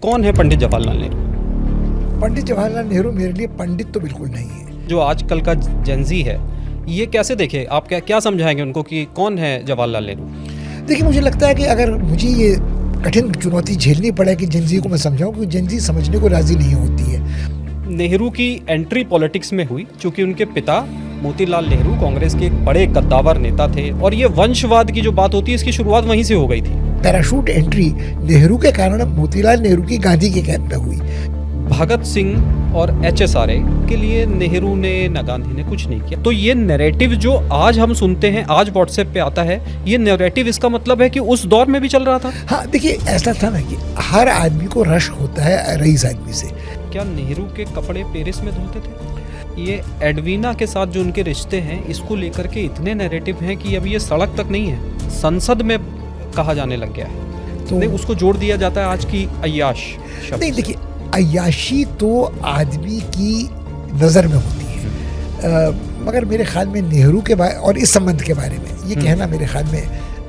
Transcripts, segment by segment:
कौन है पंडित जवाहरलाल नेहरू? पंडित जवाहरलाल नेहरू मेरे लिए पंडित तो बिल्कुल नहीं है। जो आजकल का जेनजी है, ये कैसे देखे आप? क्या समझाएंगे उनको कि कौन है जवाहरलाल नेहरू? देखिए, मुझे लगता है कि अगर मुझे ये कठिन चुनौती झेलनी पड़े कि जेनजी को मैं समझाऊं, क्योंकि जेनजी समझने को राजी नहीं होती है। नेहरू की एंट्री पॉलिटिक्स में हुई क्योंकि उनके पिता मोतीलाल नेहरू कांग्रेस के एक बड़े कद्दावर नेता थे और ये वंशवाद की जो बात होती है इसकी शुरुआत वहीं से हो गई थी। पैराशूट एंट्री नेहरू के कारण मोतीलाल नेहरू की गांधी के कैंप में हुई। भगत सिंह और HSRA के लिए नेहरू ने न गांधी ने कुछ नहीं किया। तो ये नैरेटिव जो आज हम सुनते हैं, आज व्हाट्सएप पे आता है, ये नैरेटिव इसका मतलब है कि उस दौर में भी चल रहा था। हाँ, देखिए, ऐसा था ना कि हर आदमी को रश होता है रईस आदमी से। क्या नेहरू के कपड़े पेरिस में धुलते थे? ये एडवीना के साथ जो उनके रिश्ते हैं, इसको लेकर के इतने नैरेटिव हैं कि अब ये सड़क तक नहीं है, संसद में कहा जाने लग गया है। तो नहीं, उसको जोड़ दिया जाता है आज की अय्याश शब्द। नहीं, देखिए, अय्याशी तो आदमी की नज़र में होती है, मगर मेरे ख्याल में नेहरू के बारे और इस संबंध के बारे में ये कहना मेरे ख्याल में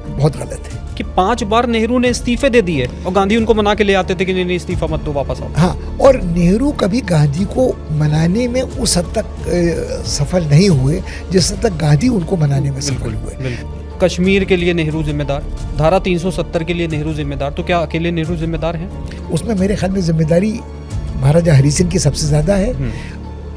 बहुत गलत है कि 5 बार नेहरू ने इस्तीफे दे दिए और गांधी उनको मना के ले आते थे कि नहीं इस्तीफा मत दो, वापस आओ। हाँ, और नेहरू कभी गांधी को मनाने में उस हद तक सफल नहीं हुए जिस हद तक गांधी उनको मनाने में सफल हुए। कश्मीर के लिए नेहरू जिम्मेदार, धारा 370 के लिए नेहरू जिम्मेदार, तो क्या अकेले नेहरू जिम्मेदार हैं? उसमें मेरे ख्याल में जिम्मेदारी महाराजा हरि सिंह की सबसे ज़्यादा है।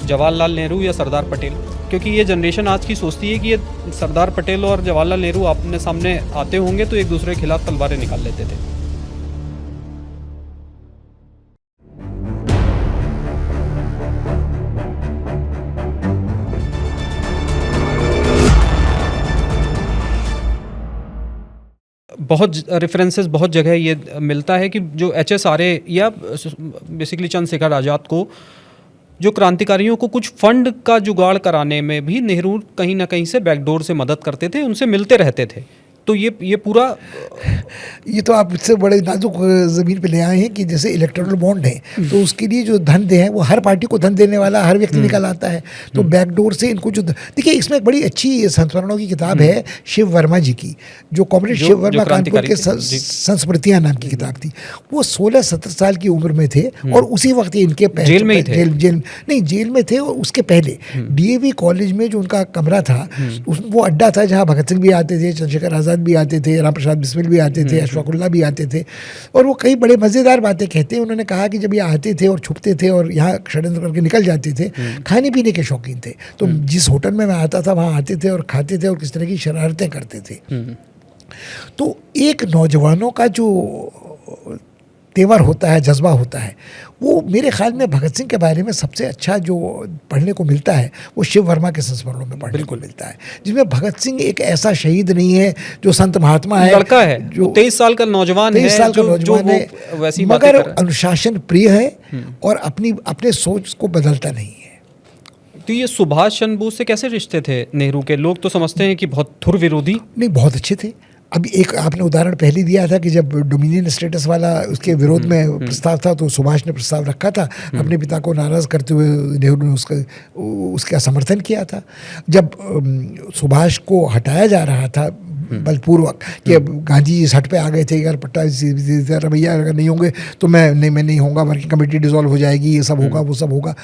जवाहरलाल नेहरू या सरदार पटेल? क्योंकि ये जनरेशन आज की सोचती है कि ये सरदार पटेल और जवाहरलाल नेहरू अपने सामने आते होंगे तो एक दूसरे के खिलाफ तलवारें निकाल लेते थे। बहुत रेफरेंसेस बहुत जगह ये मिलता है कि जो HSRA या बेसिकली चंद्रशेखर आज़ाद को, जो क्रांतिकारियों को कुछ फंड का जुगाड़ कराने में भी नेहरू कहीं ना कहीं से बैकडोर से मदद करते थे, उनसे मिलते रहते थे। तो ये पूरा ये तो आप मुझसे बड़े नाजुक ज़मीन पे ले आए हैं कि जैसे इलेक्टोरल बॉन्ड है तो उसके लिए जो धन दे है वो हर पार्टी को धन देने वाला हर व्यक्ति निकल आता है। तो बैकडोर से इनको जो देखिए, इसमें एक बड़ी अच्छी संस्मरणों की किताब है शिव वर्मा जी की, जो कॉमरेड शिव वर्मा कानपुर के संस्मृतियाँ नाम की किताब थी। वो 16-17 साल की उम्र में थे और उसी वक्त इनके जेल में थे। जेल में थे और उसके पहले DAV कॉलेज में जो उनका कमरा था, वो अड्डा था जहाँ भगत सिंह भी आते थे, चंद्रशेखर आज़ाद भी आते थे, राम प्रसाद बिस्मिल भी आते थे, अशफाकुल्ला भी आते थे। और वो कई बड़े मज़ेदार बातें कहते हैं। उन्होंने कहा कि जब ये आते थे और छुपते थे और यहाँ षड्यंत्र करके निकल जाते थे, खाने पीने के शौकीन थे। तो जिस होटल में मैं आता था वहाँ आते थे और खाते थे और किस तरह की शरारतें करते थे। तो एक नौजवानों का जो तेवर होता है, जज्बा होता है, वो मेरे ख्याल में भगत सिंह के बारे में सबसे अच्छा जो पढ़ने को मिलता है वो शिव वर्मा के संस्मरणों में पढ़ने को मिलता है, जिसमें भगत सिंह एक ऐसा शहीद नहीं है जो संत महात्मा है, लड़का है जो 23 साल का नौजवान है, 23 साल का नौजवान है, वैसी मगर अनुशासन प्रिय है और अपने सोच को बदलता नहीं है। तो ये सुभाष चंद्र बोस से कैसे रिश्ते थे नेहरू के? लोग तो समझते हैं कि बहुत धुर विरोधी। नहीं, बहुत अच्छे थे। अभी एक आपने उदाहरण पहले दिया था कि जब डोमिनियन स्टेटस वाला उसके विरोध में प्रस्ताव था तो सुभाष ने प्रस्ताव रखा था, अपने पिता को नाराज़ करते हुए नेहरू ने उसका समर्थन किया था। जब सुभाष को हटाया जा रहा था बलपूर्वक कि गांधी जी सट पे आ गए थे, अगर पट्टा रवैया अगर नहीं होंगे तो मैं नहीं होऊंगा, वर्किंग कमेटी डिसॉल्व हो जाएगी, ये सब होगा वो सब होगा,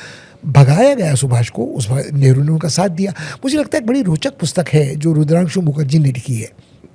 भगाया गया सुभाष को। उस नेहरू ने उनका साथ दिया। मुझे लगता है एक बड़ी रोचक पुस्तक है जो रुद्रांशु मुखर्जी ने लिखी है,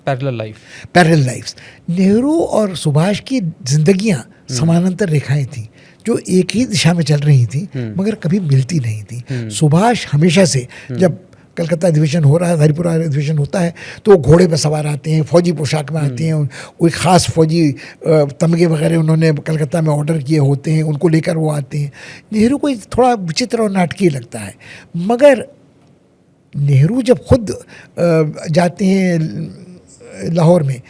पैरेलल लाइफ्स। नेहरू और सुभाष की जिंदगियां समानांतर रेखाएं थी जो एक ही दिशा में चल रही थी मगर कभी मिलती नहीं थी। सुभाष हमेशा से, जब कलकत्ता अधिवेशन हो रहा है, हरिपुरा अधिवेशन होता है, तो घोड़े पर सवार आते हैं, फौजी पोशाक में आते हैं, कोई ख़ास फौजी तमगे वगैरह उन्होंने कलकत्ता में ऑर्डर किए होते हैं, उनको लेकर वो आते हैं। नेहरू को थोड़ा विचित्र और नाटकीय लगता है, मगर नेहरू जब खुद जाते हैं लाहौर में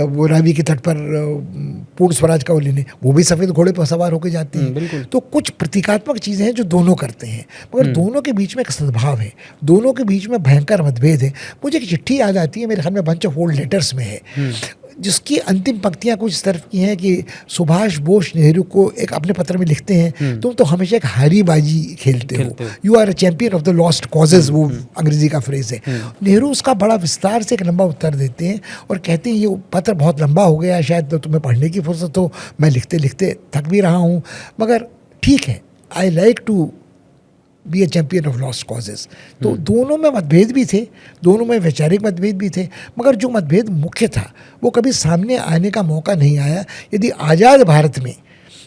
वो रावी के तट पर पूर्ण स्वराज का वो लेने, वो भी सफ़ेद घोड़े पर सवार होकर जाते हैं। तो कुछ प्रतीकात्मक चीज़ें हैं जो दोनों करते हैं, मगर दोनों के बीच में एक सद्भाव है, दोनों के बीच में भयंकर मतभेद है। मुझे एक चिट्ठी याद आती है, मेरे ख्याल में बंच ऑफ ओल्ड लेटर्स में है, जिसकी अंतिम पंक्तियां कुछ इस तरफ की हैं कि सुभाष बोस नेहरू को एक अपने पत्र में लिखते हैं, तुम तो हमेशा एक हारी बाजी खेलते हो, you are a champion of the lost causes, वो अंग्रेजी का फ्रेज है। नेहरू उसका बड़ा विस्तार से एक लंबा उत्तर देते हैं और कहते हैं ये पत्र बहुत लंबा हो गया, शायद तो तुम्हें पढ़ने की फुर्सत हो, मैं लिखते लिखते थक भी रहा हूँ, मगर ठीक है, I like to be a champion of lost causes. तो दोनों में मतभेद भी थे, दोनों में वैचारिक मतभेद भी थे, मगर जो मतभेद मुख्य था वो कभी सामने आने का मौका नहीं आया। यदि आज़ाद भारत में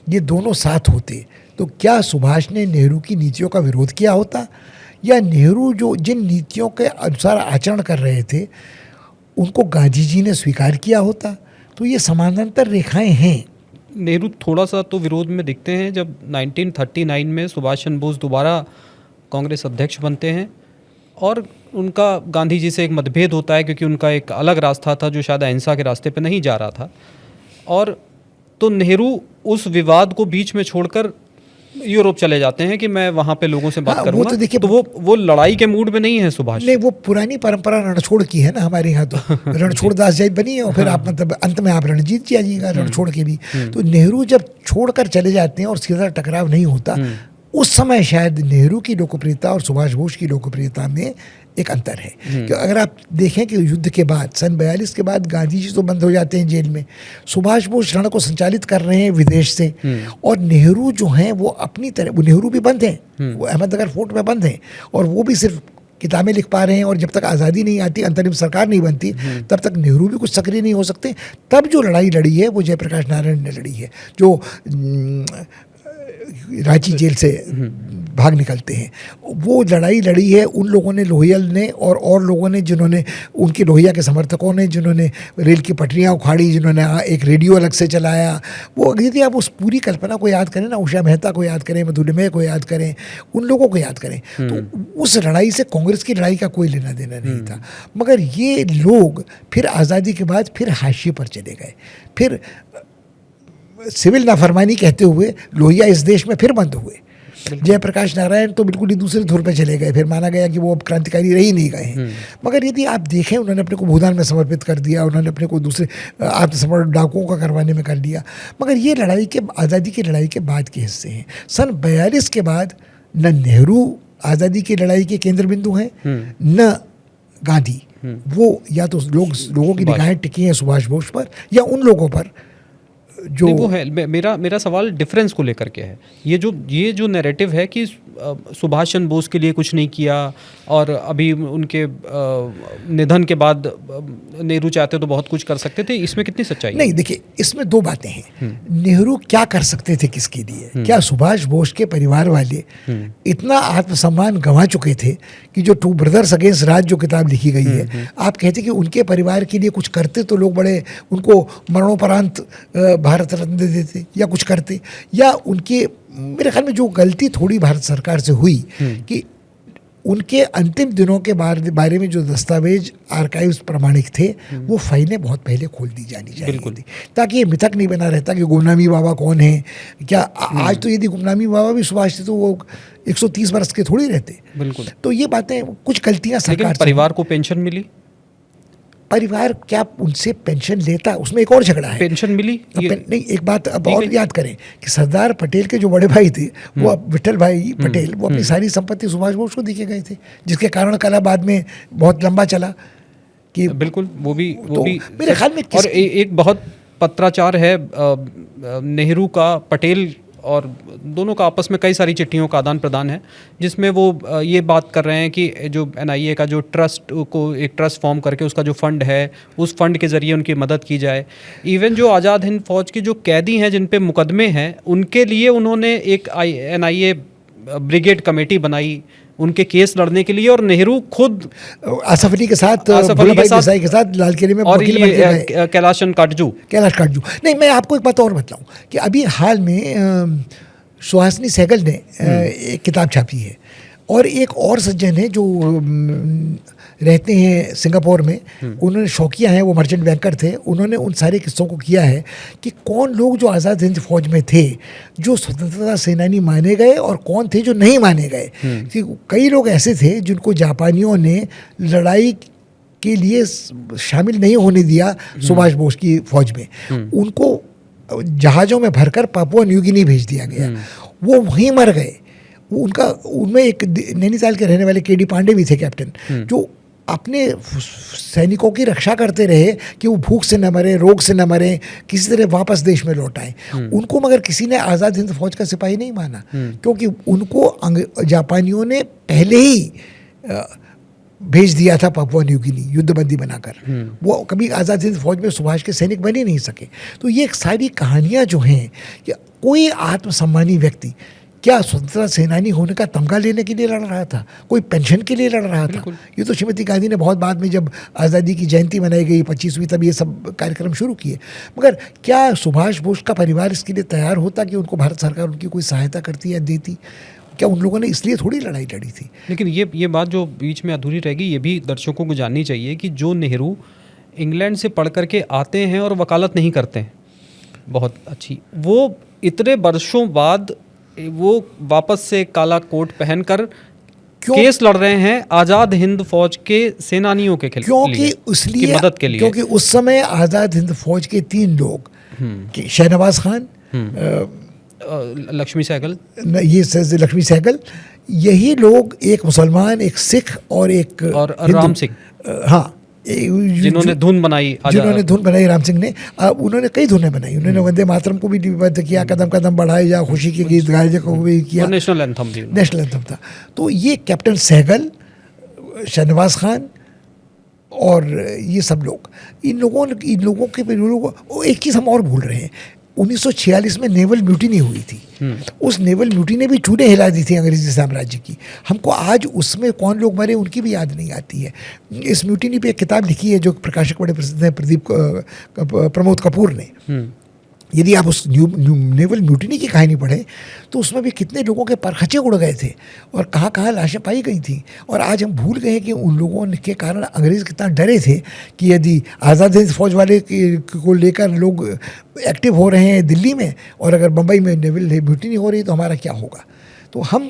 ये दोनों साथ होते तो क्या सुभाष ने नेहरू की नीतियों का विरोध किया होता, या नेहरू जो जिन नीतियों के अनुसार आचरण कर रहे थे उनको गांधी जी ने स्वीकार किया होता? तो ये समानांतर रेखाएं हैं। नेहरू थोड़ा सा तो विरोध में दिखते हैं जब 1939 में सुभाष चंद्र बोस दोबारा कांग्रेस अध्यक्ष बनते हैं और उनका गांधी जी से एक मतभेद होता है, क्योंकि उनका एक अलग रास्ता था जो शायद अहिंसा के रास्ते पे नहीं जा रहा था, और तो नेहरू उस विवाद को बीच में छोड़कर यूरोप चले जाते हैं कि मैं वहाँ पे लोगों से बात करूँगा। तो देखिए, तो वो लड़ाई के मूड में नहीं है सुभाष। नहीं, वो पुरानी परंपरा रणछोड़ की है ना हमारे यहाँ, तो रणछोड़ दास जी बनी है और फिर आप मतलब अंत में आप रणजीत जी आ जाइएगा रणछोड़ के भी। तो नेहरू जब छोड़कर चले जाते हैं और सीधा टकराव नहीं होता, उस समय शायद नेहरू की लोकप्रियता और सुभाष बोस की लोकप्रियता में एक अंतर है। कि अगर आप देखें कि युद्ध के बाद सन 42 के बाद गांधी जी तो बंद हो जाते हैं जेल में, सुभाष बोस रण को संचालित कर रहे हैं विदेश से, और नेहरू जो हैं वो अपनी तरह, वो नेहरू भी बंद हैं, वो अहमदनगर फोर्ट में बंद हैं और वो भी सिर्फ किताबें लिख पा रहे हैं, और जब तक आज़ादी नहीं आती, अंतरिम सरकार नहीं बनती, तब तक नेहरू भी कुछ सक्रिय नहीं हो सकते। तब जो लड़ाई लड़ी है वो जयप्रकाश नारायण ने लड़ी है, जो रांची जेल से भाग निकलते हैं। वो लड़ाई लड़ी है उन लोगों ने, लोहियल ने और लोगों ने, जिन्होंने, उनके लोहिया के समर्थकों ने, जिन्होंने रेल की पटरियाँ उखाड़ी, जिन्होंने एक रेडियो अलग से चलाया। वो यदि आप उस पूरी कल्पना को याद करें ना, उषा मेहता को याद करें, मधुलिमय को याद करें, उन लोगों को याद करें, तो उस लड़ाई से कांग्रेस की लड़ाई का कोई लेना देना नहीं था। मगर ये लोग फिर आज़ादी के बाद फिर हाशिए पर चले गए, फिर सिविल नाफरमानी कहते हुए लोहिया इस देश में फिर बंद हुए। जयप्रकाश नारायण तो बिल्कुल ही दूसरे धुर पे चले गए, फिर माना गया कि वो अब क्रांतिकारी रह ही नहीं गए हैं। मगर यदि आप देखें, उन्होंने अपने को भूदान में समर्पित कर दिया, उन्होंने अपने को दूसरे आत्मसमर्पण डाकुओं का करवाने में कर दिया। मगर ये लड़ाई के, आज़ादी की लड़ाई के बाद के हिस्से हैं। सन 42 के बाद न नेहरू आज़ादी की लड़ाई के केंद्र बिंदु हैं, न गांधी। वो या तो लोगों की निगाहें टिकी हैं सुभाष बोस पर या उन लोगों पर जो वो है। मेरा सवाल डिफरेंस को लेकर के है। ये जो नैरेटिव है कि सुभाष चंद्र बोस के लिए कुछ नहीं किया और अभी उनके निधन के बाद नेहरू चाहते तो बहुत कुछ कर सकते थे, इसमें कितनी सच्चाई नहीं? देखिए, इसमें दो बातें हैं। नेहरू क्या कर सकते थे किसके लिए? क्या सुभाष बोस के परिवार वाले इतना आत्मसम्मान गंवा चुके थे कि जो टू ब्रदर्स अगेंस्ट राज जो किताब लिखी गई है, आप कहते कि उनके परिवार के लिए कुछ करते तो लोग बड़े उनको मरणोपरांत भारत रत्न दे देते या कुछ करते, या उनके, मेरे ख्याल में जो गलती थोड़ी भारत सरकार से हुई कि उनके अंतिम दिनों के बारे में जो दस्तावेज आर्काइव्स प्रमाणिक थे वो फाइलें बहुत पहले खोल दी जानी चाहिए थी, ताकि ये मिथक नहीं बना रहता कि गुमनामी बाबा कौन है क्या। आज तो यदि गुमनामी बाबा भी सुभाष थे तो वो 130 बरस के थोड़ी रहते। बिल्कुल। तो ये बातें, कुछ गलतियां सरकार। परिवार को पेंशन मिली, परिवार क्या उनसे पेंशन लेता? उसमें एक और झगड़ा है। पेंशन मिली नहीं, एक बात अब और याद करें कि सरदार पटेल के जो बड़े भाई थे, वो विठल भाई पटेल, वो अपनी सारी संपत्ति सुभाष बोस को देके गए थे, जिसके कारण कला बाद में बहुत लंबा चला कि बिल्कुल वो भी मेरे ख्याल में। और एक बहुत पत्राचार है नेहरू का पटेल, और दोनों का आपस में कई सारी चिट्ठियों का आदान प्रदान है, जिसमें वो ये बात कर रहे हैं कि जो NIA का जो ट्रस्ट को एक ट्रस्ट फॉर्म करके उसका जो फंड है, उस फंड के ज़रिए उनकी मदद की जाए। इवन जो आज़ाद हिंद फौज के जो कैदी हैं जिन पे मुकदमे हैं, उनके लिए उन्होंने एक NIA ब्रिगेड कमेटी बनाई उनके केस लड़ने के लिए, और नेहरू खुद आसफ अली के साथ, लाल किले में, और ये कैलाश काटजू। नहीं, मैं आपको एक बात और बताऊं कि अभी हाल में सुहासिनी सहगल ने एक किताब छापी है, और एक और सज्जन है जो रहते हैं सिंगापुर में, उन्होंने शौकिया हैं, वो मर्चेंट बैंकर थे, उन्होंने उन सारे किस्सों को किया है कि कौन लोग जो आज़ाद हिंद फौज में थे जो स्वतंत्रता सेनानी माने गए और कौन थे जो नहीं माने गए। कि कई लोग ऐसे थे जिनको जापानियों ने लड़ाई के लिए शामिल नहीं होने दिया सुभाष बोस की फौज में। उनको जहाज़ों में भरकर पापुआ न्यू गिनी भेज दिया गया, वो वहीं मर गए। उनका उनमें एक नैनीताल के रहने वाले केडी पांडे भी थे कैप्टन, जो अपने सैनिकों की रक्षा करते रहे कि वो भूख से न मरे, रोग से न मरे, किसी तरह वापस देश में लौट आए। उनको मगर किसी ने आज़ाद हिंद फौज का सिपाही नहीं माना, क्योंकि उनको जापानियों ने पहले ही भेज दिया था पापुआ न्यू गिनी युद्धबंदी बनाकर। वो कभी आज़ाद हिंद फौज में सुभाष के सैनिक बन ही नहीं सके। तो ये सारी कहानियाँ जो हैं कि कोई आत्मसम्मानी व्यक्ति क्या स्वतंत्रता सेनानी होने का तमगा लेने के लिए लड़ रहा था, कोई पेंशन के लिए लड़ रहा था। ये तो श्रीमती गांधी ने बहुत बाद में जब आज़ादी की जयंती मनाई गई 25वीं, तब ये सब कार्यक्रम शुरू किए। मगर क्या सुभाष बोस का परिवार इसके लिए तैयार होता कि उनको भारत सरकार उनकी कोई सहायता करती या देती? क्या उन लोगों ने इसलिए थोड़ी लड़ाई लड़ी थी? लेकिन ये बात जो बीच में अधूरी रहेगी, ये भी दर्शकों को जाननी चाहिए कि जो नेहरू इंग्लैंड से पढ़ करके आते हैं और वकालत नहीं करते हैं बहुत अच्छी, वो इतने वर्षों बाद वो वापस से काला कोट पहनकर केस लड़ रहे हैं आज़ाद हिंद फौज के सेनानियों के खिलाफ, क्योंकि इसलिए मदद के लिए, क्योंकि उस समय आज़ाद हिंद फौज के 3 लोग, शहनवाज खान, लक्ष्मी सहगल, ये लक्ष्मी सहगल, यही लोग, एक मुसलमान, एक सिख और एक राम सिंह, हाँ, जिन्होंने धुन बनाई राम सिंह ने। उन्होंने कई धुनें बनाई। उन्होंने वंदे मातरम को भी निबद्ध किया, कदम कदम बढ़ाए जा, खुशी के गीत गाए को भी किया, नेशनल एंथम था। तो ये कैप्टन सहगल, शहनवाज खान और ये सब लोग, इन लोगों के एक चीज़ हम और भूल रहे हैं। 1946 में नेवल म्यूटिनी हुई थी। उस नेवल म्यूटिनी ने भी चूड़े हिला दी थी अंग्रेजी साम्राज्य की। हमको आज उसमें कौन लोग मरे उनकी भी याद नहीं आती है। इस म्यूटिनी पे एक किताब लिखी है जो प्रकाशक बड़े प्रसिद्ध हैं, प्रमोद कपूर ने। यदि आप उस नेवल म्यूटिनी की कहानी पढ़ें तो उसमें भी कितने लोगों के परखचे उड़ गए थे और कहाँ कहाँ लाशें पाई गई थी। और आज हम भूल गए कि उन लोगों के कारण अंग्रेज़ कितना डरे थे कि यदि आज़ाद हिंद फौज वाले को लेकर लोग एक्टिव हो रहे हैं दिल्ली में और अगर बम्बई में नेवल म्यूटिनी हो रही है तो हमारा क्या होगा। तो हम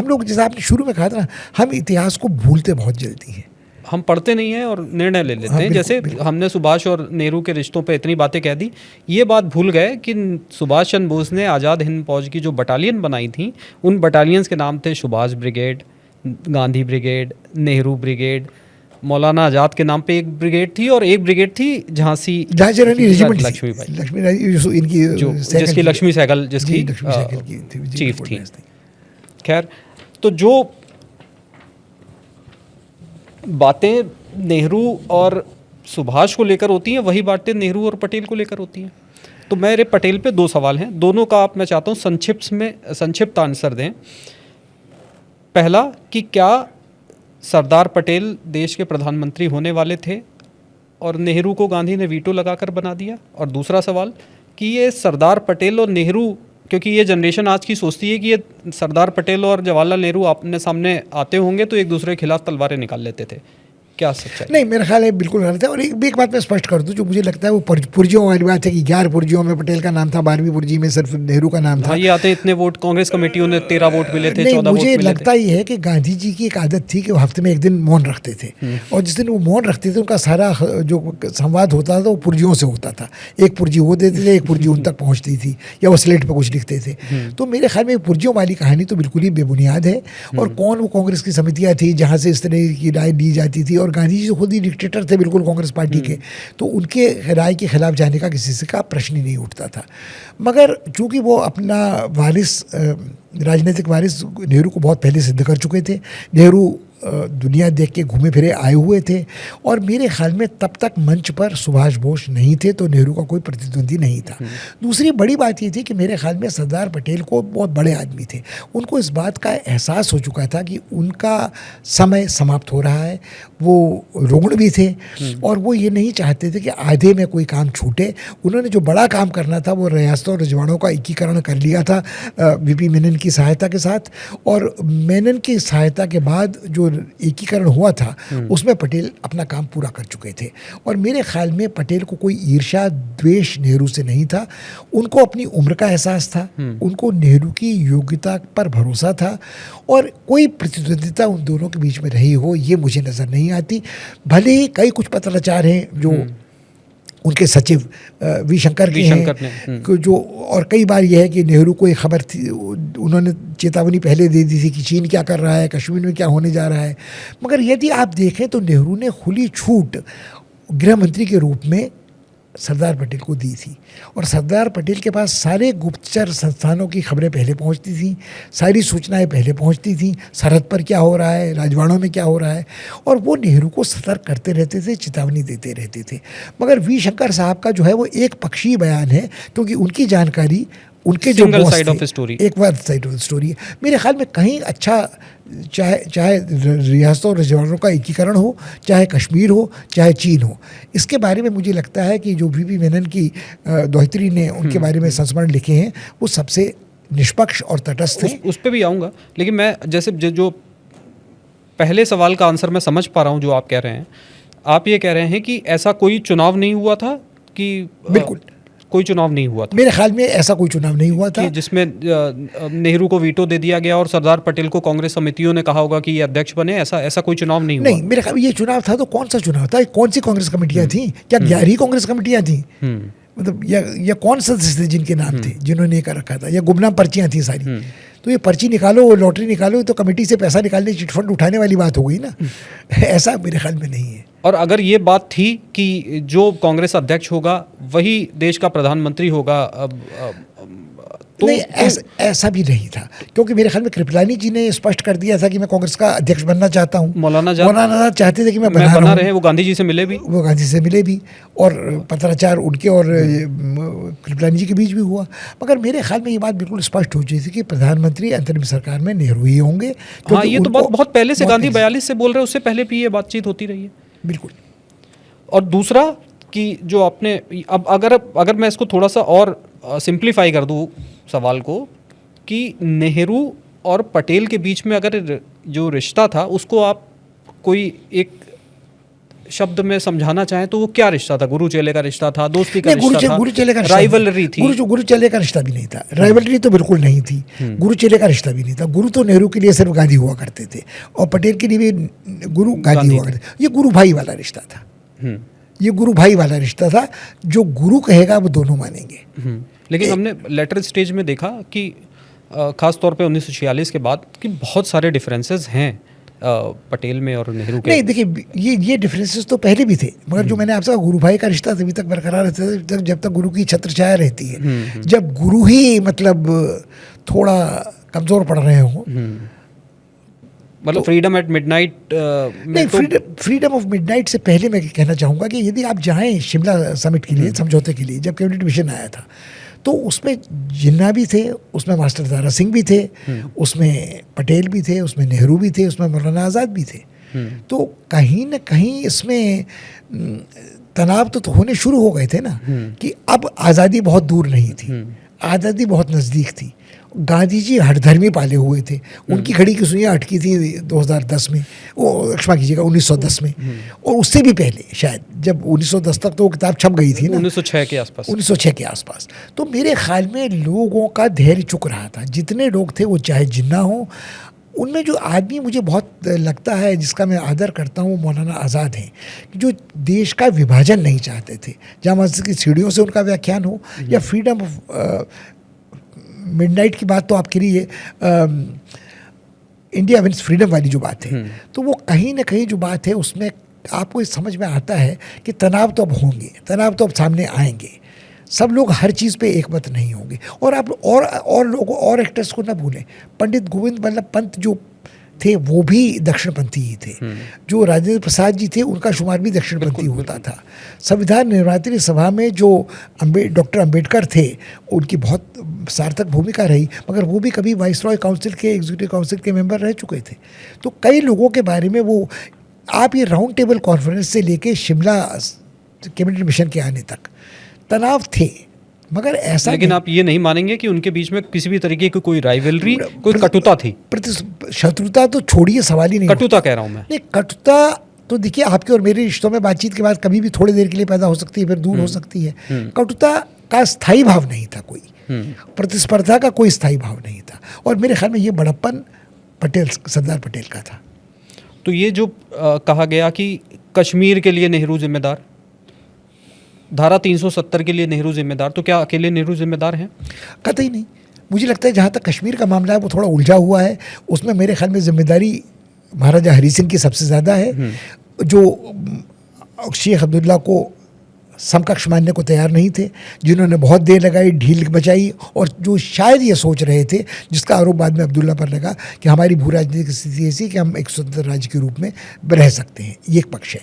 लोग, जैसा आपने शुरू में कहा था ना, हम इतिहास को भूलते बहुत जल्दी हैं, हम पढ़ते नहीं हैं और निर्णय ले लेते हैं। जैसे हमने सुभाष और नेहरू के रिश्तों पे इतनी बातें कह दी, ये बात भूल गए कि सुभाष चंद्र बोस ने आज़ाद हिंद फौज की जो बटालियन बनाई थी, उन बटालियंस के नाम थे Subhash brigade, Gandhi brigade, Nehru brigade, मौलाना आज़ाद के नाम पे एक ब्रिगेड थी और एक ब्रिगेड थी झांसी लक्ष्मीबाई, जिसकी लक्ष्मी सहगल जिसकी चीफ थी। खैर, तो जो बातें नेहरू और सुभाष को लेकर होती हैं वही बातें नेहरू और पटेल को लेकर होती हैं। तो मेरे पटेल पे 2 सवाल हैं, दोनों का आप, मैं चाहता हूँ संक्षिप्त आंसर दें। पहला कि क्या सरदार पटेल देश के प्रधानमंत्री होने वाले थे और नेहरू को गांधी ने वीटो लगाकर बना दिया? और दूसरा सवाल कि ये सरदार पटेल और नेहरू, क्योंकि ये जनरेशन आज की सोचती है कि ये सरदार पटेल और जवाहरलाल नेहरू आपने सामने आते होंगे तो एक दूसरे के खिलाफ तलवारें निकाल लेते थे, क्या सच्चाई? नहीं, मेरा ख्याल है बिल्कुल गलत है। और एक बात मैं स्पष्ट कर दूं जो मुझे लगता है वो पुर्जियों वाली बात है कि 11 पुर्जियों में पटेल का नाम था, 12वीं पुर्जी में सिर्फ नेहरू का नाम था। ये आते इतने वोट, कांग्रेस कमेटियों ने 13 वोट मिले थे, 14 वोट मिले थे। मुझे लगता ही है कि गांधी जी की एक आदत थी कि वो हफ्ते में एक दिन मौन रखते थे और जिस दिन वो मौन रखते थे उनका सारा जो संवाद होता था वो पुर्जियों से होता था। एक पुर्जी वो देते थे, एक पुर्जी उन तक पहुँचती थी या वो स्लेट पर कुछ लिखते थे। तो मेरे ख्याल में पुर्जियों वाली कहानी तो बिल्कुल ही बेबुनियाद है। और कौन वो कांग्रेस की समितियाँ थी जहाँ से इस तरह की राय दी जाती थी, और गांधी जी खुद ही डिक्टेटर थे बिल्कुल कांग्रेस पार्टी के, तो उनके राय के खिलाफ जाने का किसी से का प्रश्न ही नहीं उठता था। मगर चूंकि वो अपना वारिस, राजनीतिक वारिस नेहरू को बहुत पहले सिद्ध कर चुके थे, नेहरू दुनिया देख के घूमे फिरे आए हुए थे और मेरे ख्याल में तब तक मंच पर सुभाष बोस नहीं थे तो नेहरू का कोई प्रतिद्वंदी नहीं था। दूसरी बड़ी बात ये थी कि मेरे ख्याल में सरदार पटेल को बहुत बड़े आदमी थे, उनको इस बात का एहसास हो चुका था कि उनका समय समाप्त हो रहा है। वो रुग्ण भी थे और वो ये नहीं चाहते थे कि आधे में कोई काम छूटे। उन्होंने जो बड़ा काम करना था वो रियासतों और रजवाड़ों का एकीकरण कर लिया था वीपी मेनन की सहायता के साथ, और मेनन की सहायता के बाद जो जो एकीकरण हुआ था उसमें पटेल अपना काम पूरा कर चुके थे। और मेरे ख्याल में पटेल को कोई ईर्ष्या द्वेष नेहरू से नहीं था। उनको अपनी उम्र का एहसास था, उनको नेहरू की योग्यता पर भरोसा था, और कोई प्रतिद्वंदिता उन दोनों के बीच में रही हो ये मुझे नज़र नहीं आती। भले ही कई कुछ पत्राचार हैं जो उनके सचिव वी शंकर के हैं जो, और कई बार यह है कि नेहरू को एक खबर थी, उन्होंने चेतावनी पहले दे दी थी कि चीन क्या कर रहा है, कश्मीर में क्या होने जा रहा है। मगर यदि आप देखें तो नेहरू ने खुली छूट गृह मंत्री के रूप में सरदार पटेल को दी थी, और सरदार पटेल के पास सारे गुप्तचर संस्थानों की खबरें पहले पहुंचती थी, सारी सूचनाएं पहले पहुंचती थी, सरहद पर क्या हो रहा है, राजवाड़ों में क्या हो रहा है, और वो नेहरू को सतर्क करते रहते थे, चेतावनी देते रहते थे। मगर वी शंकर साहब का जो है वो एक पक्षीय बयान है, क्योंकि उनकी जानकारी उनके जो बॉस थे, एक बार साइड ऑफ स्टोरी है। मेरे ख्याल में कहीं अच्छा, चाहे रियासतों और रजवाड़ों का एकीकरण हो, चाहे कश्मीर हो, चाहे चीन हो, इसके बारे में मुझे लगता है कि जो वी मेनन की दोहित्री ने उनके बारे में संस्मरण लिखे हैं वो सबसे निष्पक्ष और तटस्थ हैं। उस पर भी आऊँगा, लेकिन मैं जैसे जो पहले सवाल का आंसर मैं समझ पा रहा हूँ जो आप कह रहे हैं। आप ये कह रहे हैं कि ऐसा कोई चुनाव नहीं हुआ था कि बिल्कुल कोई चुनाव नहीं हुआ था। मेरे ख्याल में ऐसा कोई चुनाव नहीं हुआ था जिसमें नेहरू को वीटो दे दिया गया और सरदार पटेल को कांग्रेस समितियों ने कहा होगा कि ये अध्यक्ष बने, ऐसा कोई चुनाव नहीं हुआ। नहीं, मेरे ख्याल में ये चुनाव था तो कौन सा चुनाव था, कौन सी कांग्रेस कमेटियां थी, क्या 11 कांग्रेस कमेटियां थी, मतलब या कौन सदस्य थे जिनके नाम थे जिन्होंने कर रखा था, या गुमनाम पर्चियां थी सारी। तो ये पर्ची निकालो, लॉटरी निकालो, तो कमेटी से पैसा निकालने, चिटफंड उठाने वाली बात हो गई ना। ऐसा मेरे ख्याल में नहीं है। और अगर ये बात थी कि जो कांग्रेस अध्यक्ष होगा वही देश का प्रधानमंत्री होगा, तो नहीं, ऐसा भी नहीं था, क्योंकि मेरे ख्याल में कृपलानी जी ने स्पष्ट कर दिया था कि मैं कांग्रेस का अध्यक्ष बनना चाहता हूँ। मौलाना आजाद चाहते थे कि मैं बना रहे, वो गांधी जी से मिले भी, और पत्राचार उनके और कृपलानी जी के बीच भी हुआ। मगर मेरे ख्याल में ये बात बिल्कुल स्पष्ट हो गई थी कि प्रधानमंत्री अंतरिम सरकार में नेहरू ही होंगे। हाँ, ये तो बहुत पहले से, गांधी 42 से बोल रहे हैं, उससे पहले भी ये बातचीत होती रही है। बिल्कुल। और दूसरा कि जो आपने अब अगर मैं इसको थोड़ा सा और सिंप्लीफाई कर दूँ सवाल को, कि नेहरू और पटेल के बीच में अगर जो रिश्ता था उसको आप कोई एक शब्द में समझाना चाहें तो वो क्या रिश्ता था? गुरु चेले का रिश्ता था, दोस्ती का रिश्ता था, गुरु चेले का राइवलरी थी? गुरु चेले का रिश्ता भी नहीं था, राइवलरी तो बिल्कुल नहीं थी, गुरु चेले का रिश्ता भी नहीं था। गुरु तो नेहरू के लिए सिर्फ गांधी हुआ करते थे, और पटेल के लिए भी गुरु गांधी हुआ करते थे। ये गुरु भाई वाला रिश्ता था, ये गुरु भाई वाला रिश्ता था, जो गुरु कहेगा वो दोनों मानेंगे। लेकिन हमने लेटर स्टेज में देखा कि खास तौर पे 1946 के बाद कि बहुत सारे डिफरेंसेस हैं पटेल में और नेहरू के। नहीं, देखिए ये डिफरेंसेस तो पहले भी थे, मगर जो मैंने आपसे कहा गुरु भाई का रिश्ता तभी तक बरकरार रहता है जब तक गुरु की छत्र छाया रहती है। जब गुरु ही मतलब थोड़ा कमज़ोर पड़ रहे हों, मतलब फ्रीडम एट मिडनाइट नहीं, फ्रीडम ऑफ मिडनाइट से पहले मैं कहना चाहूँगा कि यदि आप जाएं शिमला समिट के लिए, समझौते के लिए, जब कैबिनेट मिशन आया था तो उसमें जिन्ना भी थे, उसमें मास्टर दारा सिंह भी थे, उसमें पटेल भी थे, उसमें नेहरू भी थे, उसमें मौलाना आज़ाद भी थे। तो कहीं न कहीं इसमें तनाव तो होने शुरू हो गए थे ना, कि अब आज़ादी बहुत दूर नहीं थी, आज़ादी बहुत नज़दीक थी। गांधी जी हठधर्मी पाले हुए थे, उनकी घड़ी की सुइयां अटकी थी 2010 में, वो क्षमा कीजिएगा 1910 में, और उससे भी पहले शायद, जब 1910 तक तो वो किताब छप गई थी ना, 1906 के आसपास, 1906 के आसपास। तो मेरे ख्याल में लोगों का धैर्य चुक रहा था, जितने लोग थे वो चाहे जिन्ना हो। उनमें जो आदमी मुझे बहुत लगता है जिसका मैं आदर करता हूँ, मौलाना आज़ाद हैं, जो देश का विभाजन नहीं चाहते थे। जहाँ मस्जिद की सीढ़ियों से उनका व्याख्यान हो, या फ्रीडम ऑफ मिडनाइट की बात तो आप करिए, इंडिया विंस फ्रीडम वाली जो बात है, तो वो कहीं ना कहीं जो बात है उसमें आपको इस समझ में आता है कि तनाव तो अब होंगे, तनाव तो अब सामने आएंगे, सब लोग हर चीज़ पे एक मत नहीं होंगे। और आप और लोगों और एक्टर्स को ना भूलें, पंडित गोविंद बल्लभ पंत जो थे वो भी दक्षिणपंथी ही थे, जो राजेंद्र प्रसाद जी थे उनका शुमार भी दक्षिणपंथी होता था। संविधान निर्मात्री सभा में जो डॉक्टर अंबेडकर थे, उनकी बहुत सार्थक भूमिका रही, मगर वो भी कभी वाइसरॉय काउंसिल के, एग्जीक्यूटिव काउंसिल के मेंबर रह चुके थे। तो कई लोगों के बारे में वो, आप ये राउंड टेबल कॉन्फ्रेंस से लेके शिमला कैबिनेट मिशन के आने तक तनाव थे, मगर ऐसा लेकिन आप ये नहीं मानेंगे कि उनके बीच में किसी भी तरीके की कोई राइवलरी, कोई कटुता थी? शत्रुता तो छोड़िए, सवाल ही नहीं। कटुता कह रहा हूं मैं। नहीं, कटुता तो देखिए आपके और मेरे रिश्तों में बातचीत के बाद कभी भी थोड़ी देर के लिए पैदा हो सकती है, फिर दूर हो सकती है। कटुता का स्थायी भाव नहीं था कोई, प्रतिस्पर्धा का कोई स्थायी भाव नहीं था, और मेरे ख्याल में ये बड़प्पन सरदार पटेल का था। तो ये जो कहा गया कि कश्मीर के लिए नेहरू जिम्मेदार, धारा 370 के लिए नेहरू जिम्मेदार, तो क्या अकेले नेहरू जिम्मेदार हैं? कतई नहीं। मुझे लगता है जहाँ तक कश्मीर का मामला है वो थोड़ा उलझा हुआ है, उसमें मेरे ख्याल में जिम्मेदारी महाराजा हरी सिंह की सबसे ज़्यादा है, जो शेख अब्दुल्ला को समकक्ष मानने को तैयार नहीं थे, जिन्होंने बहुत देर लगाई, ढील बचाई, और जो शायद ये सोच रहे थे, जिसका आरोप बाद में अब्दुल्ला पर लगा, कि हमारी भू राजनीतिक स्थिति ऐसी कि हम एक स्वतंत्र राज्य के रूप में रह सकते हैं। ये एक पक्ष है।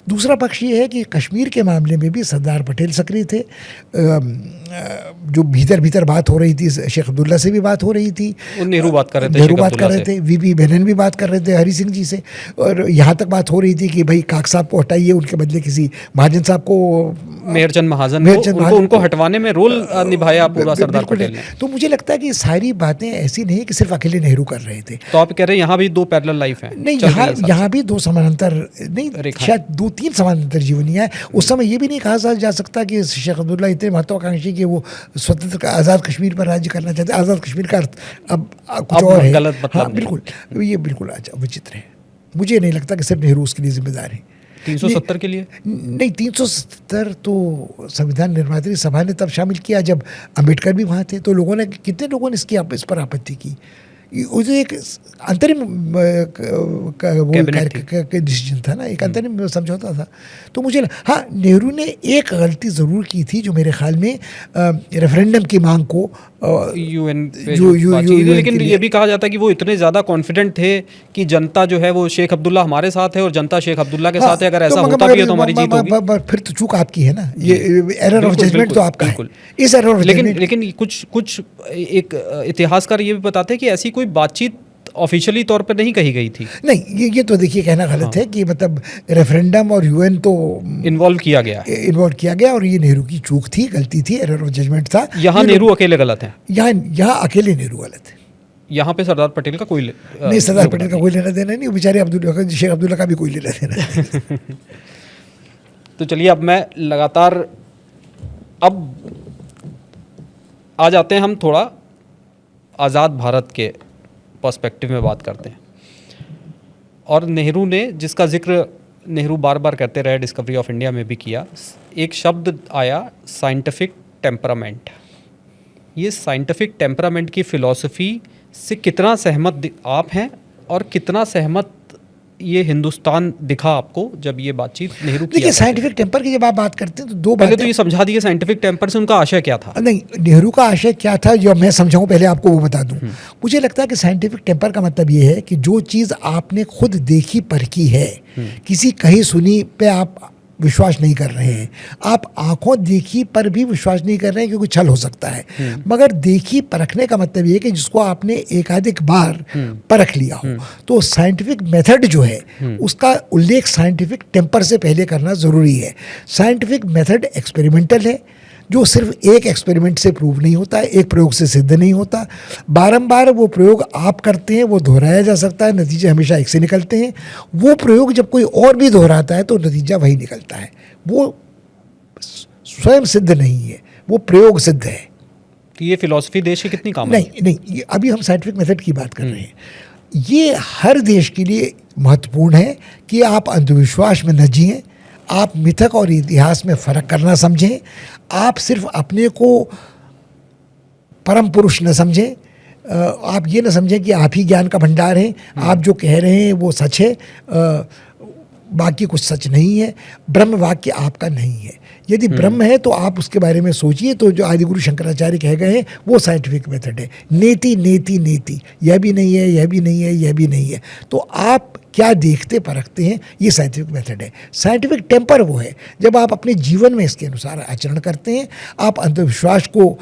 दूसरा पक्ष ये है कि कश्मीर के मामले में भी सरदार पटेल सक्रिय थे। जो भीतर भीतर बात हो रही थी, शेख अब्दुल्ला से भी बात हो रही थी, नेहरू बात कर रहे थे, नेहरू बात कर रहे थे, वीपी मेनन भी बात कर रहे थे हरी सिंह जी से, और यहाँ तक बात हो रही थी कि भाई काक साहब को हटाइए, उनके बदले किसी महाजन साहब को, मेहरचंद महाजन उनको हटवाने में रोल निभाया पूरा सरदार पटेल ने। तो मुझे लगता है कि सारी बातें ऐसी नहीं है कि सिर्फ अकेले नेहरू कर रहे थे। तो आप कह रहे हैं यहाँ भी दो पैरेलल लाइफ है? नहीं, यहाँ भी दो समानांतर नहीं, शायद 2-3 समानांतर जीवनियाँ है। उस समय ये भी नहीं कहा जा सकता कि शेख अब्दुल्ला इतने महत्वाकांक्षी कि वो स्वतंत्र आज़ाद कश्मीर पर राज्य करना चाहते। आज़ाद कश्मीर का अर्थ अब कुछ और है। हाँ, बिल्कुल, ये बिल्कुल विचित्र है। मुझे नहीं लगता कि सिर्फ नेहरू उसके लिए जिम्मेदार है। 370 के लिए नहीं, 370 तो संविधान निर्मात्री सभा ने तब शामिल किया जब अंबेडकर भी वहाँ थे। तो लोगों ने, कितने लोगों ने इस पर आपत्ति की। उसे एक अंतरिम डिसीजन था ना, एक अंतरिम समझौता था। तो मुझे हाँ, नेहरू ने एक गलती ज़रूर की थी, जो मेरे ख्याल में रेफरेंडम की मांग को यूएन लेकिन ये भी कहा जाता है कि वो इतने ज़्यादा कॉन्फिडेंट थे कि जनता जो है वो शेख अब्दुल्ला हमारे साथ है और जनता शेख अब्दुल्ला के साथ है। अगर ऐसा होता भी है तो हमारी जीत होगी। फिर तो चूक आपकी है ना, ये एरर ऑफ जजमेंट तो आपका है। इस एरर लेकिन कुछ एक इतिहासकार ये भी बताते हैं कि ऐसी कोई बातचीत ऑफिशियली तौर पर नहीं कही गई थी। नहीं, ये तो देखिए कहना गलत है कि मतलब रेफरेंडम और यूएन तो इन्वॉल्व किया गया, और ये नेहरू की चूक थी, गलती थी, एरर ऑफ जजमेंट था। यहाँ नेहरू अकेले गलत है, यहाँ अकेले नेहरू गलत है। यहाँ पे सरदार पटेल का कोई नहीं, सरदार पटेल का कोई लेना देना नहीं, बेचारे शेख अब्दुल्ला का भी कोई लेना देना नहीं। तो चलिए, अब मैं लगातार अब आ जाते हैं, हम थोड़ा आज़ाद भारत के पर्सपेक्टिव में बात करते हैं। और नेहरू ने, जिसका जिक्र नेहरू बार बार करते रहे, डिस्कवरी ऑफ इंडिया में भी किया, एक शब्द आया साइंटिफिक टेम्परामेंट। ये साइंटिफिक टेम्परामेंट की फ़िलॉसफी से कितना सहमत आप हैं, और कितना सहमत ये हिंदुस्तान दिखा आपको जब ये बातचीत नेहरू की? देखिए, साइंटिफिक टेम्पर की जब आप बात करते हैं तो दो पहले तो ये समझा दिए साइंटिफिक टेम्पर से उनका आशय क्या था। नहीं, नेहरू का आशय क्या था जो मैं समझाऊं, पहले आपको वो बता दूं। मुझे लगता है कि साइंटिफिक टेम्पर का मतलब ये है कि जो चीज़ आपने खुद देखी परखी है, किसी कही सुनी पे आप विश्वास नहीं कर रहे हैं, आप आंखों देखी पर भी विश्वास नहीं कर रहे हैं क्योंकि छल हो सकता है, मगर देखी परखने का मतलब ये है कि जिसको आपने एकाधिक बार परख लिया हो। तो साइंटिफिक मेथड जो है उसका उल्लेख साइंटिफिक टेम्पर से पहले करना ज़रूरी है। साइंटिफिक मेथड एक्सपेरिमेंटल है, जो सिर्फ एक एक्सपेरिमेंट से प्रूव नहीं होता है, एक प्रयोग से सिद्ध नहीं होता। बारंबार वो प्रयोग आप करते हैं, वो दोहराया जा सकता है, नतीजे हमेशा एक से निकलते हैं। वो प्रयोग जब कोई और भी दोहराता है तो नतीजा वही निकलता है। वो स्वयं सिद्ध नहीं है, वो प्रयोग सिद्ध है। तो ये फिलॉसफी देश की कितनी काम नहीं, अभी हम साइंटिफिक मेथड की बात कर रहे हैं। ये हर देश के लिए महत्वपूर्ण है कि आप अंधविश्वास में न जिएं, आप मिथक और इतिहास में फ़र्क करना समझें, आप सिर्फ अपने को परम पुरुष न समझें, आप ये न समझें कि आप ही ज्ञान का भंडार हैं, आप जो कह रहे हैं वो सच है, बाकी कुछ सच नहीं है। ब्रह्म वाक्य आपका नहीं है। यदि ब्रह्म है तो आप उसके बारे में सोचिए। तो जो आदिगुरु शंकराचार्य कह गए हैं वो साइंटिफिक मेथड है। नेति नेति नेति, यह भी नहीं है, यह भी नहीं है, यह भी नहीं है। तो आप क्या देखते परखते हैं, ये साइंटिफिक मेथड है। साइंटिफिक टेम्पर वो है जब आप अपने जीवन में इसके अनुसार आचरण करते हैं, आप अंधविश्वास को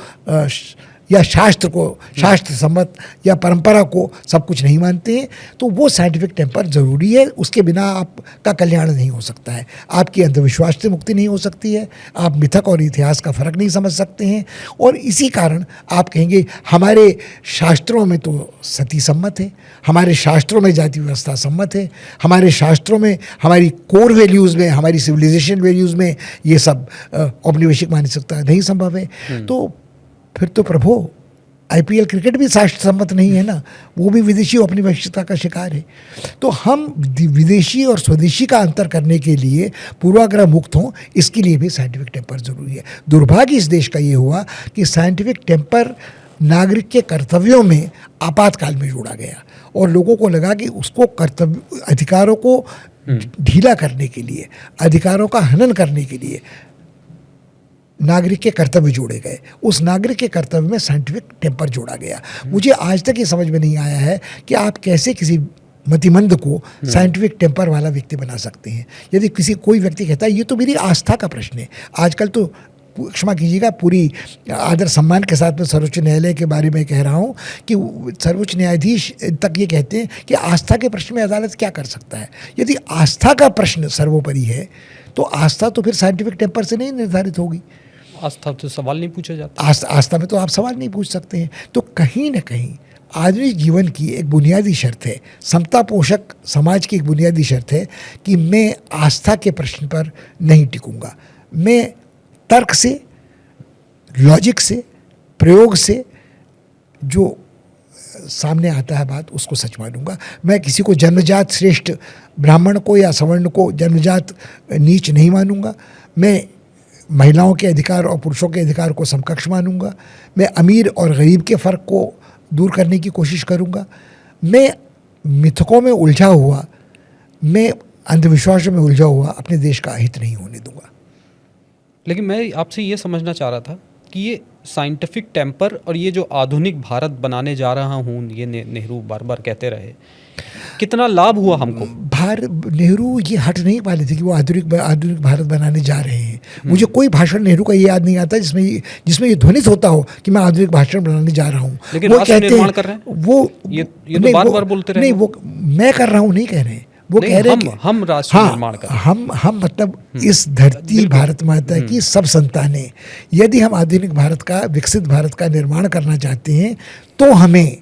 या शास्त्र को, शास्त्र सम्मत या परंपरा को सब कुछ नहीं मानते हैं, तो वो साइंटिफिक टेम्पर ज़रूरी है। उसके बिना आपका कल्याण नहीं हो सकता है, आपकी अंधविश्वास से मुक्ति नहीं हो सकती है, आप मिथक और इतिहास का फ़र्क नहीं समझ सकते हैं। और इसी कारण आप कहेंगे हमारे शास्त्रों में तो सती सम्मत है, हमारे शास्त्रों में जाति व्यवस्था सम्मत है, हमारे शास्त्रों में हमारी कोर वैल्यूज़ में, हमारी सिविलाइजेशन वैल्यूज़ में ये सब औपनिवेशिक मानसिकता नहीं संभव है। तो फिर तो प्रभु आईपीएल क्रिकेट भी शास्त्र सम्मत नहीं है ना, वो भी विदेशी औपनिवेशिकता का शिकार है। तो हम विदेशी और स्वदेशी का अंतर करने के लिए पूर्वाग्रह मुक्त हों, इसके लिए भी साइंटिफिक टेम्पर ज़रूरी है। दुर्भाग्य इस देश का ये हुआ कि साइंटिफिक टेम्पर नागरिक के कर्तव्यों में आपातकाल में जोड़ा गया और लोगों को लगा कि उसको कर्तव्य, अधिकारों को ढीला करने के लिए, अधिकारों का हनन करने के लिए नागरिक के कर्तव्य जोड़े गए। उस नागरिक के कर्तव्य में साइंटिफिक टेम्पर जोड़ा गया। मुझे आज तक ये समझ में नहीं आया है कि आप कैसे किसी मतिमंद को साइंटिफिक टेम्पर वाला व्यक्ति बना सकते हैं। यदि कोई व्यक्ति कहता है ये तो मेरी आस्था का प्रश्न है, आजकल तो क्षमा कीजिएगा, पूरी आदर सम्मान के साथ मैं सर्वोच्च न्यायालय के बारे में कह रहा हूँ कि सर्वोच्च न्यायाधीश तक ये कहते हैं कि आस्था के प्रश्न में अदालत क्या कर सकता है। यदि आस्था का प्रश्न सर्वोपरि है तो आस्था तो फिर साइंटिफिक टेम्पर से नहीं निर्धारित होगी। आस्था तो सवाल नहीं पूछा जाता, आस्था में तो आप सवाल नहीं पूछ सकते हैं। तो कहीं ना कहीं आधुनिक जीवन की एक बुनियादी शर्त है, समता पोषक समाज की एक बुनियादी शर्त है कि मैं आस्था के प्रश्न पर नहीं टिकूंगा। मैं तर्क से, लॉजिक से, प्रयोग से जो सामने आता है बात, उसको सच मानूंगा। मैं किसी को जन्मजात श्रेष्ठ ब्राह्मण को या सवर्ण को जन्मजात नीच नहीं मानूंगा। मैं महिलाओं के अधिकार और पुरुषों के अधिकार को समकक्ष मानूंगा। मैं अमीर और गरीब के फ़र्क को दूर करने की कोशिश करूंगा। मैं मिथकों में उलझा हुआ, मैं अंधविश्वासों में उलझा हुआ अपने देश का हित नहीं होने दूंगा। लेकिन मैं आपसे ये समझना चाह रहा था कि ये साइंटिफिक टेम्पर और ये जो आधुनिक भारत बनाने जा रहा हूँ, ये नेहरू बार बार कहते रहे, कितना लाभ हुआ हमको? नेहरू ये हट नहीं पाले थे कि वो आधुनिक भारत बनाने जा रहे हैं। मुझे कोई भाषण नेहरू का ये याद नहीं आता जिसमें ये ध्वनित होता हो कि मैं आधुनिक भाषण बनाने जा रहा हूँ। लेकिन वो राष्ट्र निर्माण कर रहे हैं, वो ये तो बार बार बोलते रहे। नहीं, वो मैं कर रहा हूँ नहीं कह रहे, वो कह रहे हैं हम राष्ट्र निर्माण कर, हम मतलब इस धरती भारत माता की सब संतानें, यदि हम आधुनिक भारत का, विकसित भारत का निर्माण करना चाहते हैं तो हमें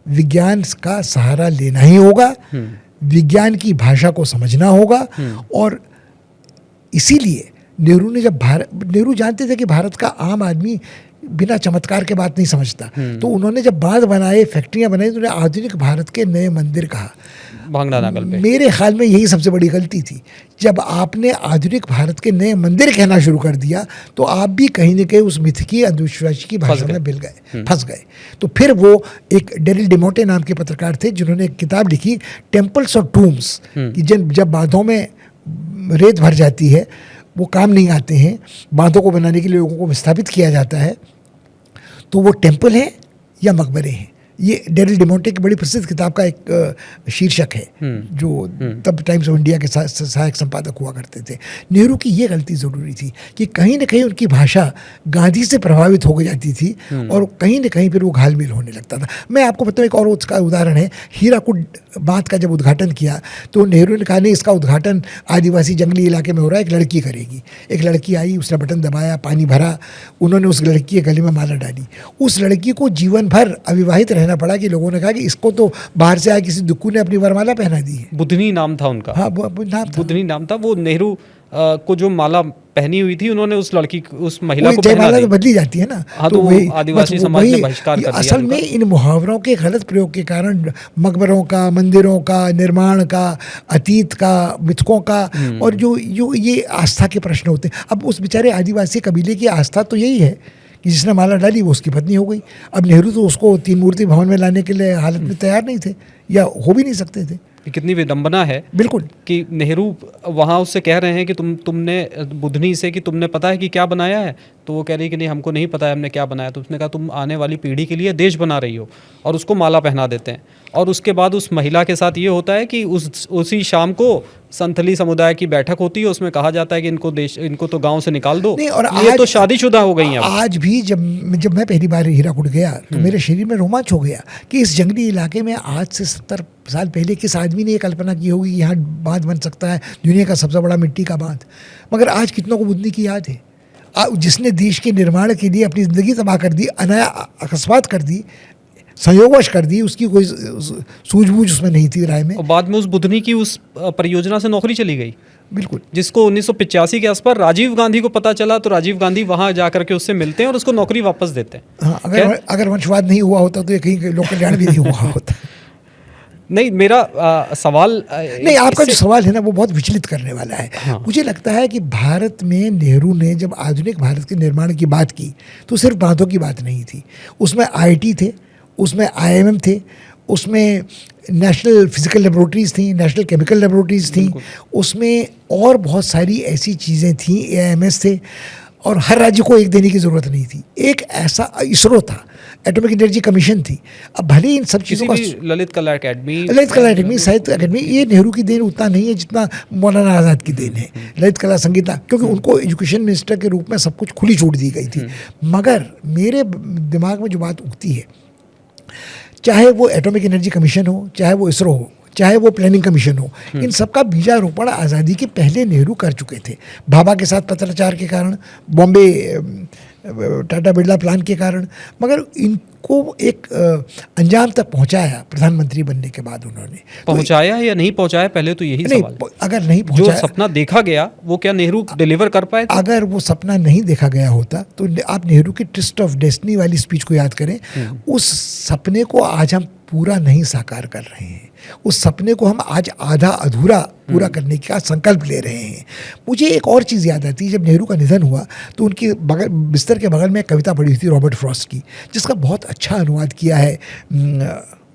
विज्ञान का सहारा लेना ही होगा, विज्ञान की भाषा को समझना होगा। और इसीलिए नेहरू जानते थे कि भारत का आम आदमी बिना चमत्कार के बात नहीं समझता, तो उन्होंने जब बांध बनाए, फैक्ट्रियां बनाई, तो उन्होंने आधुनिक भारत के नए मंदिर कहा। भांगड़ा नागल पे मेरे ख्याल में यही सबसे बड़ी गलती थी। जब आपने आधुनिक भारत के नए मंदिर कहना शुरू कर दिया तो आप भी कहीं न कहीं उस मिथकी अंधविश्वास की भाषा में फंस गए। तो फिर वो एक डेरिल डेमोटे नाम के पत्रकार थे जिन्होंने एक किताब लिखी, टेम्पल्स और टूम्स, कि जब बांधों में रेत भर जाती है, वो काम नहीं आते हैं, बांधों को बनाने के लिए लोगों को विस्थापित किया जाता है, तो वो टेम्पल है या मकबरे हैं। ये डेरिल डेमोंटे की बड़ी प्रसिद्ध किताब का एक शीर्षक है, जो तब टाइम्स ऑफ इंडिया के सहायक संपादक हुआ करते थे। नेहरू की ये गलती ज़रूरी थी कि कहीं ना कहीं उनकी भाषा गांधी से प्रभावित हो जाती थी और कहीं ना कहीं फिर वो घालमेल होने लगता था। मैं आपको बताऊँ, एक और उसका उदाहरण है, हीराकुड बांध का जब उद्घाटन किया तो नेहरू ने कहा नहीं, इसका उद्घाटन आदिवासी जंगली इलाके में हो रहा है, एक लड़की करेगी। एक लड़की आई, उसने बटन दबाया, पानी भरा, उन्होंने उस लड़की के गले में माला डाली। उस लड़की को जीवन भर अविवाहित रहना पड़ा कि लोगों ने कहा कि इसको तो बाहर से आए किसी दुक्कू ने अपनी वरमाला पहना दी है। बुधनी नाम था उनका। हाँ, वो नाम था, बुधनी नाम था। वो नेहरू को जो माला पहनी हुई थी, उन्होंने उस लड़की, उस महिला को पहना दी। तो बदली जाती है ना। हाँ, तो वही आदिवासी समाज ने बहिष्कार कर दिया। असल में इन मुहावरों के गलत प्रयोग के कारण मकबरों का, मंदिरों का निर्माण का, अतीत का, मिथकों का, और जो ये आस्था के प्रश्न होते हैं। अब उस बेचारे आदिवासी कबीले की आस्था तो यही है कि जिसने माला डाली वो उसकी पत्नी हो गई। अब नेहरू तो उसको तीन मूर्ति भवन में लाने के लिए हालत में तैयार नहीं थे या हो भी नहीं सकते थे। कितनी विडंबना है बिल्कुल कि नेहरू वहाँ उससे कह रहे हैं कि तुमने बुधनी से कि तुमने पता है कि क्या बनाया है, तो वो कह रही है कि नहीं, हमको नहीं पता है हमने क्या बनाया। तो उसने कहा तुम आने वाली पीढ़ी के लिए देश बना रही हो, और उसको माला पहना देते हैं। और उसके बाद उस महिला के साथ ये होता है कि उसी शाम को संथली समुदाय की बैठक होती है, उसमें कहा जाता है कि इनको तो गांव से निकाल दो। नहीं, और ये आज तो शादीशुदा हो गई हैं अब। आज भी जब मैं पहली बार हीराकुड गया तो मेरे शरीर में रोमांच हो गया कि इस जंगली इलाके में आज से 70 साल पहले किस आदमी ने ये कल्पना की होगी कि यहाँ बांध बन सकता है, दुनिया का सबसे बड़ा मिट्टी का बांध। मगर आज कितनों को बुद्धि की याद है, जिसने देश के निर्माण के लिए अपनी ज़िंदगी तबाह कर दी, अकस्मात कर दी, संयोगवश कर दी, उसकी कोई सूझबूझ उसमें नहीं थी राय में। और बाद में उस बुधनी की उस परियोजना से नौकरी चली गई, बिल्कुल, जिसको 1985 के आसपास राजीव गांधी को पता चला, तो राजीव गांधी वहां जाकर के उससे मिलते हैं और उसको नौकरी वापस देते हैं। हाँ, अगर वंशवाद नहीं हुआ होता तो ये कहीं लोक कल्याण भी नहीं हुआ होता। नहीं, मेरा सवाल नहीं, आपका जो सवाल है ना वो बहुत विचलित करने वाला है। हाँ। मुझे लगता है कि भारत में नेहरू ने जब आधुनिक भारत के निर्माण की बात की तो सिर्फ बांधों की बात नहीं थी, उसमें IIT थे, उसमें IIM थे, उसमें नेशनल फिजिकल लेबोरेटरीज थी, नेशनल केमिकल लेबोरेटरीज थी, उसमें और बहुत सारी ऐसी चीज़ें थी, AIMS थे, और हर राज्य को एक देने की ज़रूरत नहीं थी। एक ऐसा ISRO था, एटॉमिक एनर्जी कमीशन थी। अब भले इन सब चीज़ों का ललित कला अकेडमी, साहित्य अकेडमी, ये नेहरू की देन उतना नहीं है जितना मौलाना आज़ाद की देन है, ललित कला संगीत, क्योंकि उनको एजुकेशन मिनिस्टर के रूप में सब कुछ खुली छूट दी गई थी। मगर मेरे दिमाग में जो बात उठती है, चाहे वो एटॉमिक एनर्जी कमीशन हो, चाहे वो ISRO हो, चाहे वो प्लानिंग कमीशन हो, इन सब का बीजारोपण आज़ादी के पहले नेहरू कर चुके थे। भाभा के साथ पत्राचार के कारण, बॉम्बे टाटा बिरला प्लान के कारण, मगर इनको एक अंजाम तक पहुंचाया प्रधानमंत्री बनने के बाद। उन्होंने पहुंचाया या नहीं पहुंचाया, पहले तो यही सवाल है। अगर नहीं पहुंचाया, जो सपना देखा गया वो क्या नेहरू डिलीवर कर पाए थे? अगर वो सपना नहीं देखा गया होता तो आप नेहरू की ट्विस्ट ऑफ डेस्टिनी वाली स्पीच को याद करें। उस सपने को आज हम पूरा नहीं साकार कर रहे हैं, उस सपने को हम आज आधा अधूरा पूरा करने का संकल्प ले रहे हैं। मुझे एक और चीज़ याद आती है, जब नेहरू का निधन हुआ तो उनके बिस्तर के बगल में एक कविता पढ़ी थी रॉबर्ट फ्रॉस्ट की, जिसका बहुत अच्छा अनुवाद किया है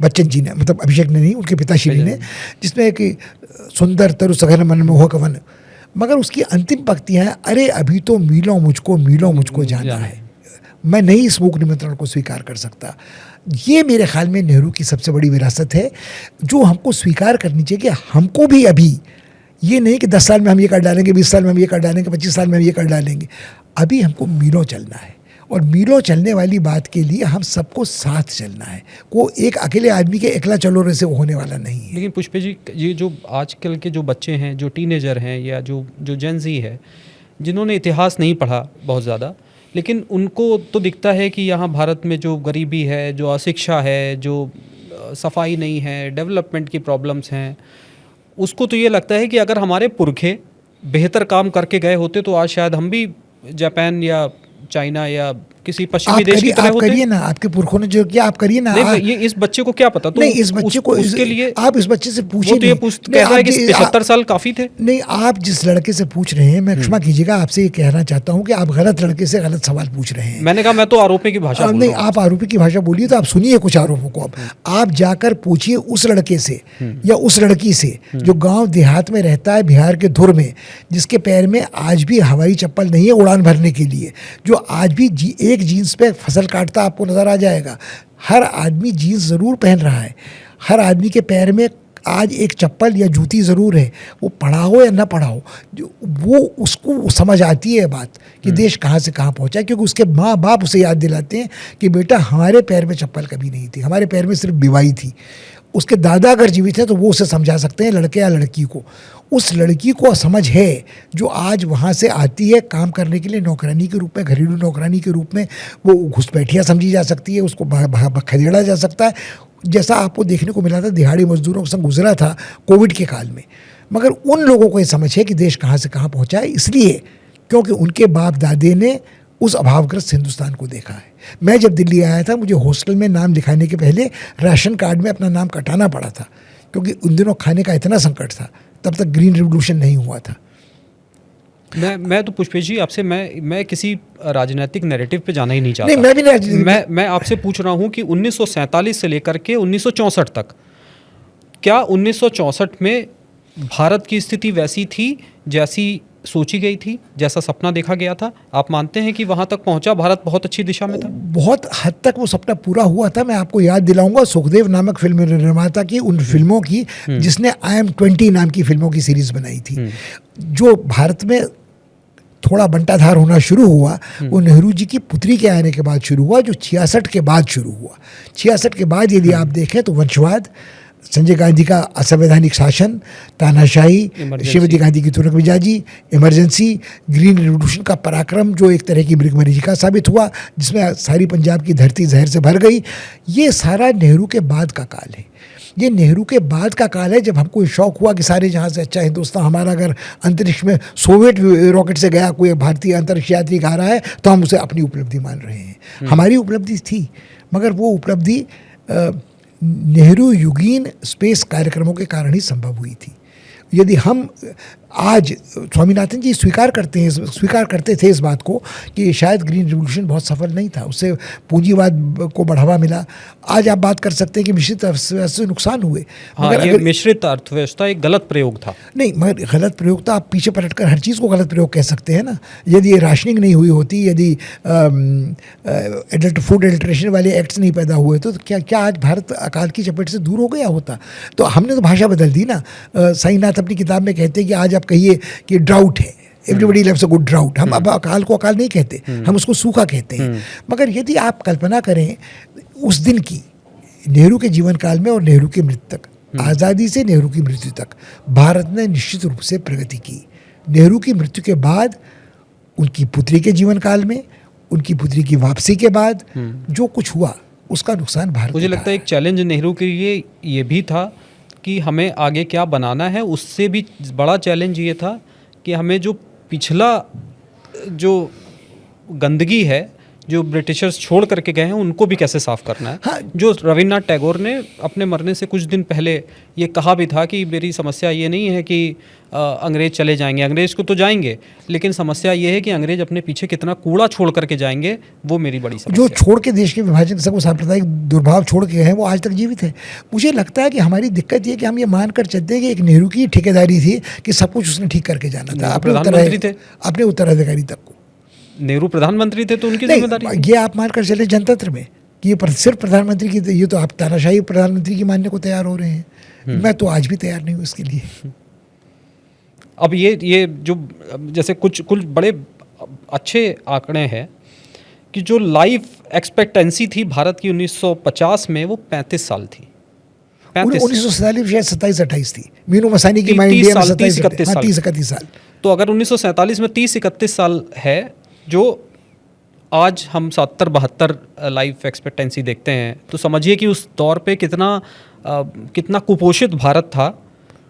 बच्चन जी ने, मतलब अभिषेक ने नहीं, उनके पिताश्री ने, जिसमें कि सुंदर तरु सघन मन मोह कवन, मगर उसकी अंतिम पंक्तियाँ हैं, अरे अभी तो मीलों मुझको जाना है, मैं नहीं इस मूक निमंत्रण को स्वीकार कर सकता। ये मेरे ख्याल में नेहरू की सबसे बड़ी विरासत है, जो हमको स्वीकार करनी चाहिए कि हमको भी अभी ये नहीं कि 10 साल में हम ये कर डालेंगे, 20 साल में हम ये कर डालेंगे, 25 साल में हम ये कर डालेंगे। अभी हमको मीलों चलना है, और मीलों चलने वाली बात के लिए हम सबको साथ चलना है। वो एक अकेले आदमी के एकला चलो रे से होने वाला नहीं है। लेकिन पुष्पे जी, ये जो आजकल के जो बच्चे हैं, जो टीनेजर हैं, या जो जेन ज़ी है, जिन्होंने इतिहास नहीं पढ़ा बहुत ज़्यादा, लेकिन उनको तो दिखता है कि यहाँ भारत में जो गरीबी है, जो अशिक्षा है, जो सफाई नहीं है, डेवलपमेंट की प्रॉब्लम्स हैं, उसको तो ये लगता है कि अगर हमारे पुरखे बेहतर काम करके गए होते तो आज शायद हम भी जापान या चाइना या किसी पश्चिमी देश की तरह होते। करिए ना, आपके पुरखों ने जो किया आप करिए ना। नहीं, ये इस बच्चे को क्या पता? तो नहीं, इस बच्चे को उसके लिए आप इस बच्चे से पूछिए। तो ये कह रहा है कि 75 साल काफी थे। नहीं, आप जिस लड़के से पूछ रहे हैं, मैं क्षमा कीजिएगा, आपसे ये कहना चाहता हूँ कि आप गलत लड़के से गलत सवाल पूछ रहे हैं। मैंने कहा मैं तो आरोपी की भाषा बोल नहीं, रहा हूं। आप आरोपी की भाषा बोलिए तो आप सुनिए कुछ आरोपों को। आप जाकर पूछिए उस लड़के से या उस लड़की से जो गाँव देहात में रहता है, बिहार के धुर में, जिसके पैर में आज भी हवाई चप्पल नहीं है उड़ान भरने के लिए, जो आज भी एक जीन्स पे फसल काटता आपको नजर आ जाएगा। हर आदमी जीन्स ज़रूर पहन रहा है, हर आदमी के पैर में आज एक चप्पल या जूती ज़रूर है। वो पढ़ा हो या ना पढ़ा हो, वो उसको समझ आती है बात कि देश कहाँ से कहाँ पहुँचा है, क्योंकि उसके माँ बाप उसे याद दिलाते हैं कि बेटा हमारे पैर में चप्पल कभी नहीं थी, हमारे पैर में सिर्फ बिवाई थी। उसके दादा अगर जीवित हैं तो वो उसे समझा सकते हैं, लड़के या लड़की को। उस लड़की को समझ है जो आज वहाँ से आती है काम करने के लिए, नौकरानी के रूप में, घरेलू नौकरानी के रूप में, वो घुसपैठिया समझी जा सकती है, उसको खदेड़ा जा सकता है, जैसा आपको देखने को मिला था दिहाड़ी मजदूरों के संग गुजरा था कोविड के काल में। मगर उन लोगों को ये समझ है कि देश कहाँ से कहाँ पहुँचा है, इसलिए क्योंकि उनके बाप दादे ने उस अभावग्रस्त हिंदुस्तान को देखा है। मैं जब दिल्ली आया था, मुझे हॉस्टल में नाम लिखाने के पहले राशन कार्ड में अपना नाम कटाना पड़ा था, क्योंकि उन दिनों खाने का इतना संकट था, तब तक ग्रीन रिवोल्यूशन नहीं हुआ था। मैं तो पुष्पेश जी आपसे मैं किसी राजनीतिक नैरेटिव पे जाना ही नहीं चाहता। नहीं, मैं भी मैं आपसे पूछ रहा हूँ कि 1947 से लेकर के 1964 तक, क्या 1964 में भारत की स्थिति वैसी थी जैसी सोची गई थी, जैसा सपना देखा गया था, आप मानते हैं कि वहाँ तक पहुँचा भारत बहुत अच्छी दिशा में था? बहुत हद तक वो सपना पूरा हुआ था। मैं आपको याद दिलाऊंगा सुखदेव नामक फिल्म निर्माता की उन फिल्मों की जिसने IM-20 नाम की फिल्मों की सीरीज बनाई थी। जो भारत में थोड़ा बंटाधार होना शुरू हुआ वो नेहरू जी की पुत्री के आने के बाद शुरू हुआ, जो 66 के बाद शुरू हुआ। 66 के बाद यदि आप देखें तो वंशवाद, संजय गांधी का असंवैधानिक शासन, तानाशाही, श्रीमती गांधी की तुरंत मिजाजी, इमरजेंसी, ग्रीन रिवोल्यूशन का पराक्रम जो एक तरह की मृगमरीचिका साबित हुआ, जिसमें सारी पंजाब की धरती जहर से भर गई, ये सारा नेहरू के बाद का काल है। ये नेहरू के बाद का काल है जब हमको ये शौक हुआ कि सारे जहाँ से अच्छा हिंदुस्तान हमारा अगर अंतरिक्ष में सोवियत रॉकेट से गया कोई भारतीय अंतरिक्ष यात्री आ रहा है तो हम उसे अपनी उपलब्धि मान रहे हैं। हमारी उपलब्धि थी, मगर वो उपलब्धि नेहरू युगीन स्पेस कार्यक्रमों के कारण ही संभव हुई थी। यदि हम आज स्वामीनाथन जी स्वीकार करते थे इस बात को कि शायद ग्रीन रिवोल्यूशन बहुत सफल नहीं था, उससे पूंजीवाद को बढ़ावा मिला। आज आप बात कर सकते हैं कि मिश्रित अर्थव्यवस्था से नुकसान हुए। हाँ, मगर ये मिश्रित अर्थव्यवस्था एक गलत प्रयोग था। नहीं, मगर गलत प्रयोग तो आप पीछे पलटकर हर चीज़ को गलत प्रयोग कह सकते हैं ना। यदि ये राशनिंग नहीं हुई होती, यदि फूड एडल्ट्रेशन वाले एक्ट्स नहीं पैदा हुए तो क्या आज भारत अकाल की चपेट से दूर हो गया होता? तो हमने तो भाषा बदल दी ना। साईनाथ अपनी किताब में कहते हैं कि आज आप कहिए कि ड्राउट है, everybody loves a good drought. हम अब अकाल को अकाल नहीं कहते, हम उसको सूखा कहते हैं। मगर यदि आप कल्पना करें उस दिन की, नेहरू के जीवन काल में और नेहरू की मृत्यु तक, आज़ादी से नेहरू की मृत्यु तक भारत ने निश्चित रूप से प्रगति की। नेहरू की मृत्यु के बाद, उनकी पुत्री के जीवन काल में, उनकी पुत्री की वापसी के बाद जो कुछ हुआ उसका नुकसान भारत। मुझे लगता है एक चैलेंज नेहरू के लिए ये भी था कि हमें आगे क्या बनाना है। उससे भी बड़ा चैलेंज ये था कि हमें जो पिछला जो गंदगी है जो ब्रिटिशर्स छोड़ करके गए हैं उनको भी कैसे साफ करना है। हाँ। जो रविन्द्रनाथ टैगोर ने अपने मरने से कुछ दिन पहले ये कहा भी था कि मेरी समस्या ये नहीं है कि अंग्रेज़ चले जाएंगे, अंग्रेज़ को तो जाएंगे, लेकिन समस्या ये है कि अंग्रेज अपने पीछे कितना कूड़ा छोड़ करके जाएंगे, वो मेरी बड़ी समस्या जो छोड़ के देश के विभाजन सब सांप्रदायिक दुर्भाव छोड़ के गए हैं वो आज तक जीवित है। मुझे लगता है कि हमारी दिक्कत ये कि हम ये मानकर चलते हैं कि एक नेहरू की ठेकेदारी थी कि सब कुछ उसने ठीक करके जाना था अपने उत्तराधिकारी तक को। नेहरू प्रधानमंत्री थे तो उनकी जिम्मेदारी। ये आप मानकर चले जनतंत्र में कि ये सिर्फ प्रधानमंत्री की, ये तो आप तानाशाही प्रधानमंत्री की मानने को तैयार हो रहे हैं। मैं तो आज भी तैयार नहीं हूँ इसके लिए। अब ये जो जैसे कुछ बड़े अच्छे आंकड़े हैं कि जो लाइफ एक्सपेक्टेंसी थी भारत की 1950 में वो 35 साल थी। 1947 शायद 27-28 थी। मीनू मसानी की माइंड इंडिया में 30-31 साल। तो अगर 1947 में 30-31 साल है, जो आज हम 70-72 लाइफ एक्सपेक्टेंसी देखते हैं, तो समझिए कि उस दौर पे कितना कुपोषित भारत था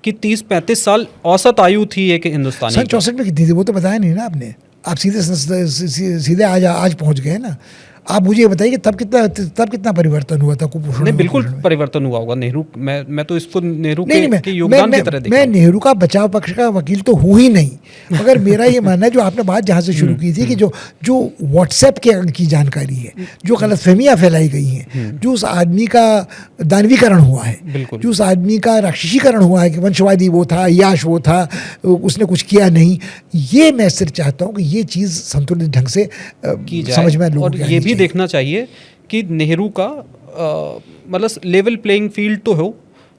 कि 30-35 साल औसत आयु थी एक हिंदुस्तानी। 64 में कितनी थी वो तो बताया नहीं ना आपने। आप सीधे आज पहुंच गए ना। आप मुझे ये बताइए कि तब कितना परिवर्तन हुआ था कुपोषण? नहीं, बिल्कुल परिवर्तन हुआ होगा। नेहरू, मैं तो इसको नेहरू के योगदान की तरह देखता हूं। मैं नेहरू का बचाव पक्ष का वकील तो हूँ ही नहीं, मगर मेरा ये मानना है जो आपने बात जहाँ से शुरू की थी कि जो व्हाट्सएप की जानकारी है, जो गलतफहमियाँ फैलाई गई हैं, जो उस आदमी का दानवीकरण हुआ है, जो उस आदमी का राक्षसीकरण हुआ है कि वंशवादी वो था, याश वो था, उसने कुछ किया नहीं, ये मैं सिर्फ चाहता हूँ कि ये चीज़ संतुलित ढंग से समझ में लोगों को ये भी देखना चाहिए कि नेहरू का मतलब लेवल प्लेइंग फील्ड तो हो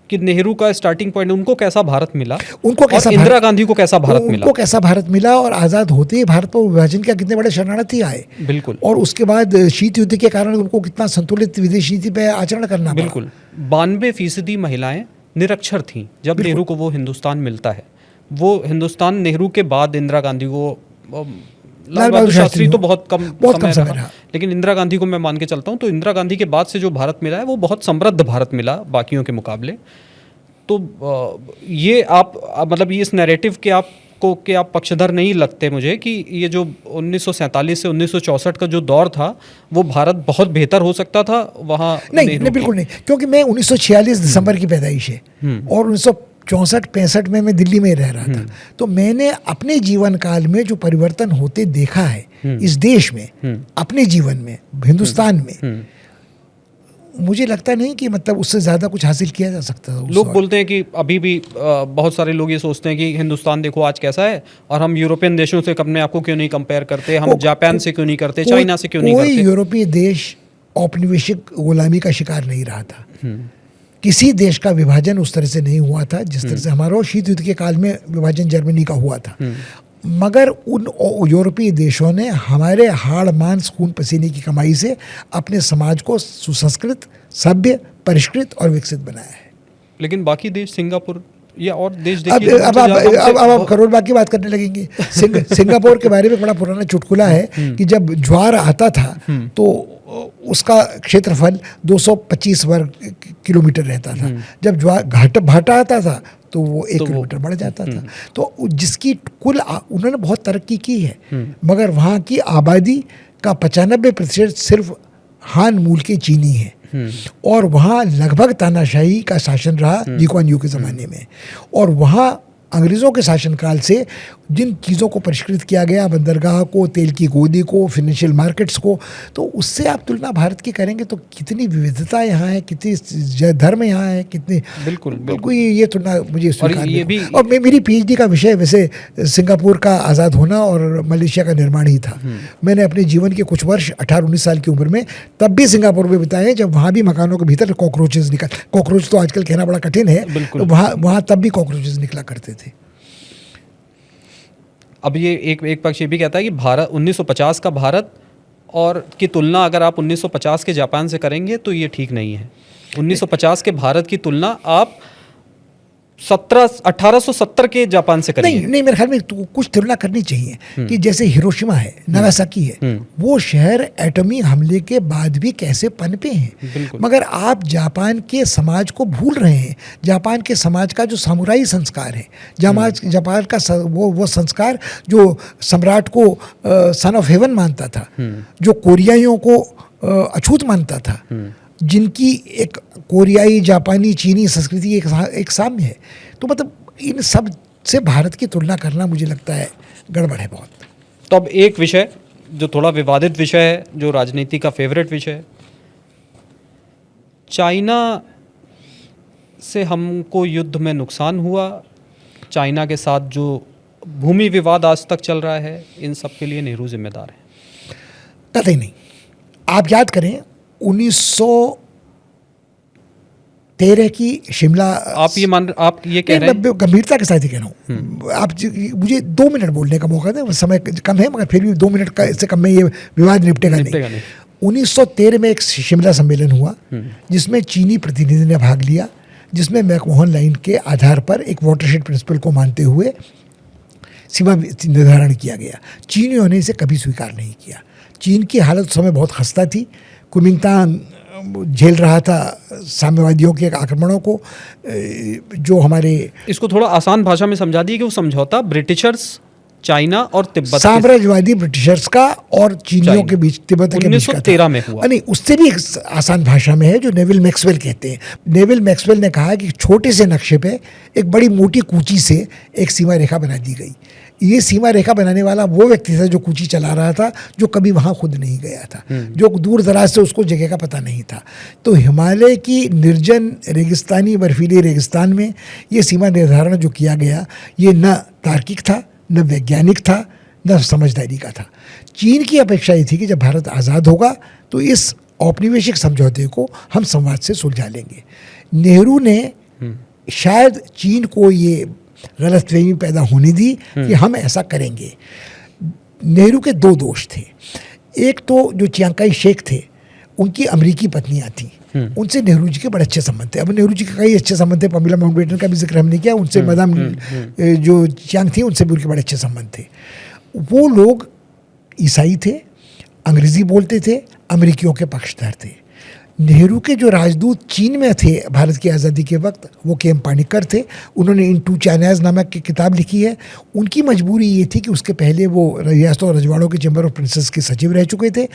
कि नेहरू का स्टार्टिंग पॉइंट, उनको कैसा भारत मिला, उनको कैसा, इंदिरा गांधी को कैसा भारत मिला, उनको कैसा भारत मिला, और आज़ाद होते ही भारत पर विभाजन के कितने बड़े शरणार्थी आए। बिल्कुल। और उसके बाद शीत युद्ध के कारण उनको कितना संतुलित विदेश नीति पे आचरण करना पड़ा। बिल्कुल। 92% महिलाएं निरक्षर थीं जब नेहरू को वो हिंदुस्तान मिलता है। वो हिंदुस्तान नेहरू के बाद इंदिरा गांधी को, लाल बहादुर शास्त्री तो बहुत कम समय रहा, लेकिन इंदिरा गांधी को मैं मान के चलता हूँ। तो इंदिरा गांधी के बाद से जो भारत मिला है वो बहुत समृद्ध भारत मिला बाकियों के मुकाबले। तो ये आप मतलब ये इस नैरेटिव के आप पक्षधर नहीं लगते मुझे कि ये जो 1947 से 1964 का जो दौर था वो भारत बहुत बेहतर हो सकता था वहाँ? नहीं, बिल्कुल नहीं, क्योंकि मैं 1946 दिसंबर की पैदाइश है और 1964-65 में मैं दिल्ली में रह रहा था। तो मैंने अपने जीवन काल में जो परिवर्तन होते देखा है इस देश में, अपने जीवन में, हिंदुस्तान में, मुझे लगता नहीं कि मतलब उससे ज़्यादा कुछ हासिल किया जा सकता है। लोग बोलते हैं कि अभी भी बहुत सारे लोग ये सोचते हैं कि हिंदुस्तान देखो आज कैसा है, और हम यूरोपियन देशों से अपने आप को क्यों नहीं कंपेयर करते, हम जापान से क्यों नहीं करते, चाइना से क्यों नहीं कोई करते। यूरोपीय देश औपनिवेशिक गुलामी का शिकार नहीं रहा था। किसी देश का विभाजन उस तरह से नहीं हुआ था जिस तरह से हमारा शीत युद्ध के काल में विभाजन जर्मनी का हुआ था। मगर उन यूरोपीय देशों ने हमारे हाड़ मांस खून पसीने की कमाई से अपने समाज को सुसंस्कृत, सभ्य, परिष्कृत और विकसित बनाया है। लेकिन बाकी देश, सिंगापुर या और देश अब देखिए, आप करोड़बाग की बात करने लगेंगे। सिंगापुर के बारे में बड़ा पुराना चुटकुला है कि जब ज्वार आता था तो उसका क्षेत्रफल 225 वर्ग किलोमीटर रहता था। जब ज्वार भाटा आता था तो वो 1 किलोमीटर बढ़ जाता था। तो जिसकी कुल उन्होंने बहुत तरक्की की है, मगर वहाँ की आबादी का 95% सिर्फ हान मूल के चीनी है, और वहाँ लगभग तानाशाही का शासन रहा ली कुआन यू के ज़माने में। और वहाँ अंग्रेज़ों के शासनकाल से जिन चीज़ों को परिष्कृत किया गया, बंदरगाह को, तेल की गोदी को, फाइनेंशियल मार्केट्स को, तो उससे आप तुलना भारत की करेंगे तो कितनी विविधता यहाँ है, कितनी धर्म यहाँ है, कितनी बिल्कुल कोई ये तुलना मुझे स्वीकार ये भी, और मेरी पीएचडी का विषय वैसे सिंगापुर का आज़ाद होना और मलेशिया का निर्माण ही था। मैंने अपने जीवन के कुछ वर्ष 18-19 साल की उम्र में तब भी सिंगापुर में बिताए जब वहाँ भी मकानों के भीतर कॉकरोचेस कॉकरोच तो आजकल कहना बड़ा कठिन है, तो वहाँ तब भी कॉकरोचेस निकला करते थे। अब ये एक पक्ष ये भी कहता है कि भारत 1950 का भारत और की तुलना अगर आप 1950 के जापान से करेंगे तो ये ठीक नहीं है। 1950 के भारत की तुलना आप 1870 के जापान से करेंगे। नहीं, मेरे ख्याल में तो कुछ तुलना करनी चाहिए कि जैसे हिरोशिमा है, नागासाकी है, वो शहर एटमी हमले के बाद भी कैसे पनपे हैं, मगर आप जापान के समाज को भूल रहे हैं। जापान के समाज का जो सामुराई संस्कार है, जापान का वो संस्कार जो सम्राट को सन ऑफ हेवन मानता था, जो कोरियाइयों को अछूत मानता था, जिनकी एक कोरियाई, जापानी, चीनी संस्कृति एक साम्य है, तो मतलब इन सब से भारत की तुलना करना मुझे लगता है गड़बड़ है बहुत। तो अब एक विषय जो थोड़ा विवादित विषय है, जो राजनीति का फेवरेट विषय है, चाइना से हमको युद्ध में नुकसान हुआ, चाइना के साथ जो भूमि विवाद आज तक चल रहा है, इन सब के लिए नेहरू जिम्मेदार है? कतई नहीं। आप याद करें 1913 की शिमला, आप ये कह रहे हैं? मैं गंभीरता के साथ ही कह रहा हूँ। आप मुझे 2 मिनट बोलने का मौका दें, समय कम है, मगर फिर भी 2 मिनट का इससे कम में ये विवाद निपटेगा नहीं। 1913 में एक शिमला सम्मेलन हुआ जिसमें चीनी प्रतिनिधि ने भाग लिया, जिसमें मैकमोहन लाइन के आधार पर एक वाटरशेड प्रिंसिपल को मानते हुए सीमा निर्धारण किया गया। चीनियों ने इसे कभी स्वीकार नहीं किया। चीन की हालत उस समय बहुत खस्ता थी। कुमिंगतान झेल रहा था साम्यवादियों के आक्रमणों को, जो हमारे, इसको थोड़ा आसान भाषा में समझा दिए कि वो समझौता ब्रिटिशर्स, चाइना और तिब्बत, साम्राज्यवादी ब्रिटिशर्स का और चीनियों के बीच, तिब्बत के बीच का 1913 में हुआ। नहीं, उससे भी आसान भाषा में है जो नेविल मैक्सवेल कहते हैं। नेविल मैक्सवेल ने कहा कि छोटे से नक्शे पे एक बड़ी मोटी कूची से एक सीमा रेखा बना दी गई। ये सीमा रेखा बनाने वाला वो व्यक्ति था जो कूची चला रहा था, जो कभी वहाँ खुद नहीं गया था, जो दूर दराज से उसको जगह का पता नहीं था। तो हिमालय की निर्जन रेगिस्तानी बर्फीली रेगिस्तान में ये सीमा निर्धारण जो किया गया, ये न तार्किक था, न वैज्ञानिक था, न समझदारी का था। चीन की अपेक्षा ये थी कि जब भारत आज़ाद होगा तो इस औपनिवेशिक समझौते को हम संवाद से सुलझा लेंगे। नेहरू ने शायद चीन को ये गलतफहमी पैदा होने दी कि हम ऐसा करेंगे। नेहरू के 2 दोष थे। एक तो जो चियांग काई शेक थे, उनकी अमेरिकी पत्नियां थीं, उनसे नेहरू जी के बड़े अच्छे संबंध थे। अब नेहरू जी के कई अच्छे संबंध थे, पमीला माउंटबेटन का भी जिक्र हमने किया, उनसे मदाम जो चियांग थी उनसे भी उनके बड़े अच्छे संबंध थे। वो लोग ईसाई थे, अंग्रेज़ी बोलते थे, अमेरिकियों के पक्षधर थे। नेहरू के जो राजदूत चीन में थे भारत की आज़ादी के वक्त, वो के एम पाणिक्कर थे। उन्होंने इन 2 चाइनाज नामक की किताब लिखी है। उनकी मजबूरी ये थी कि उसके पहले वो रियासतों और रजवाड़ों के चैम्बर ऑफ प्रिंसेस के सचिव रह चुके थे।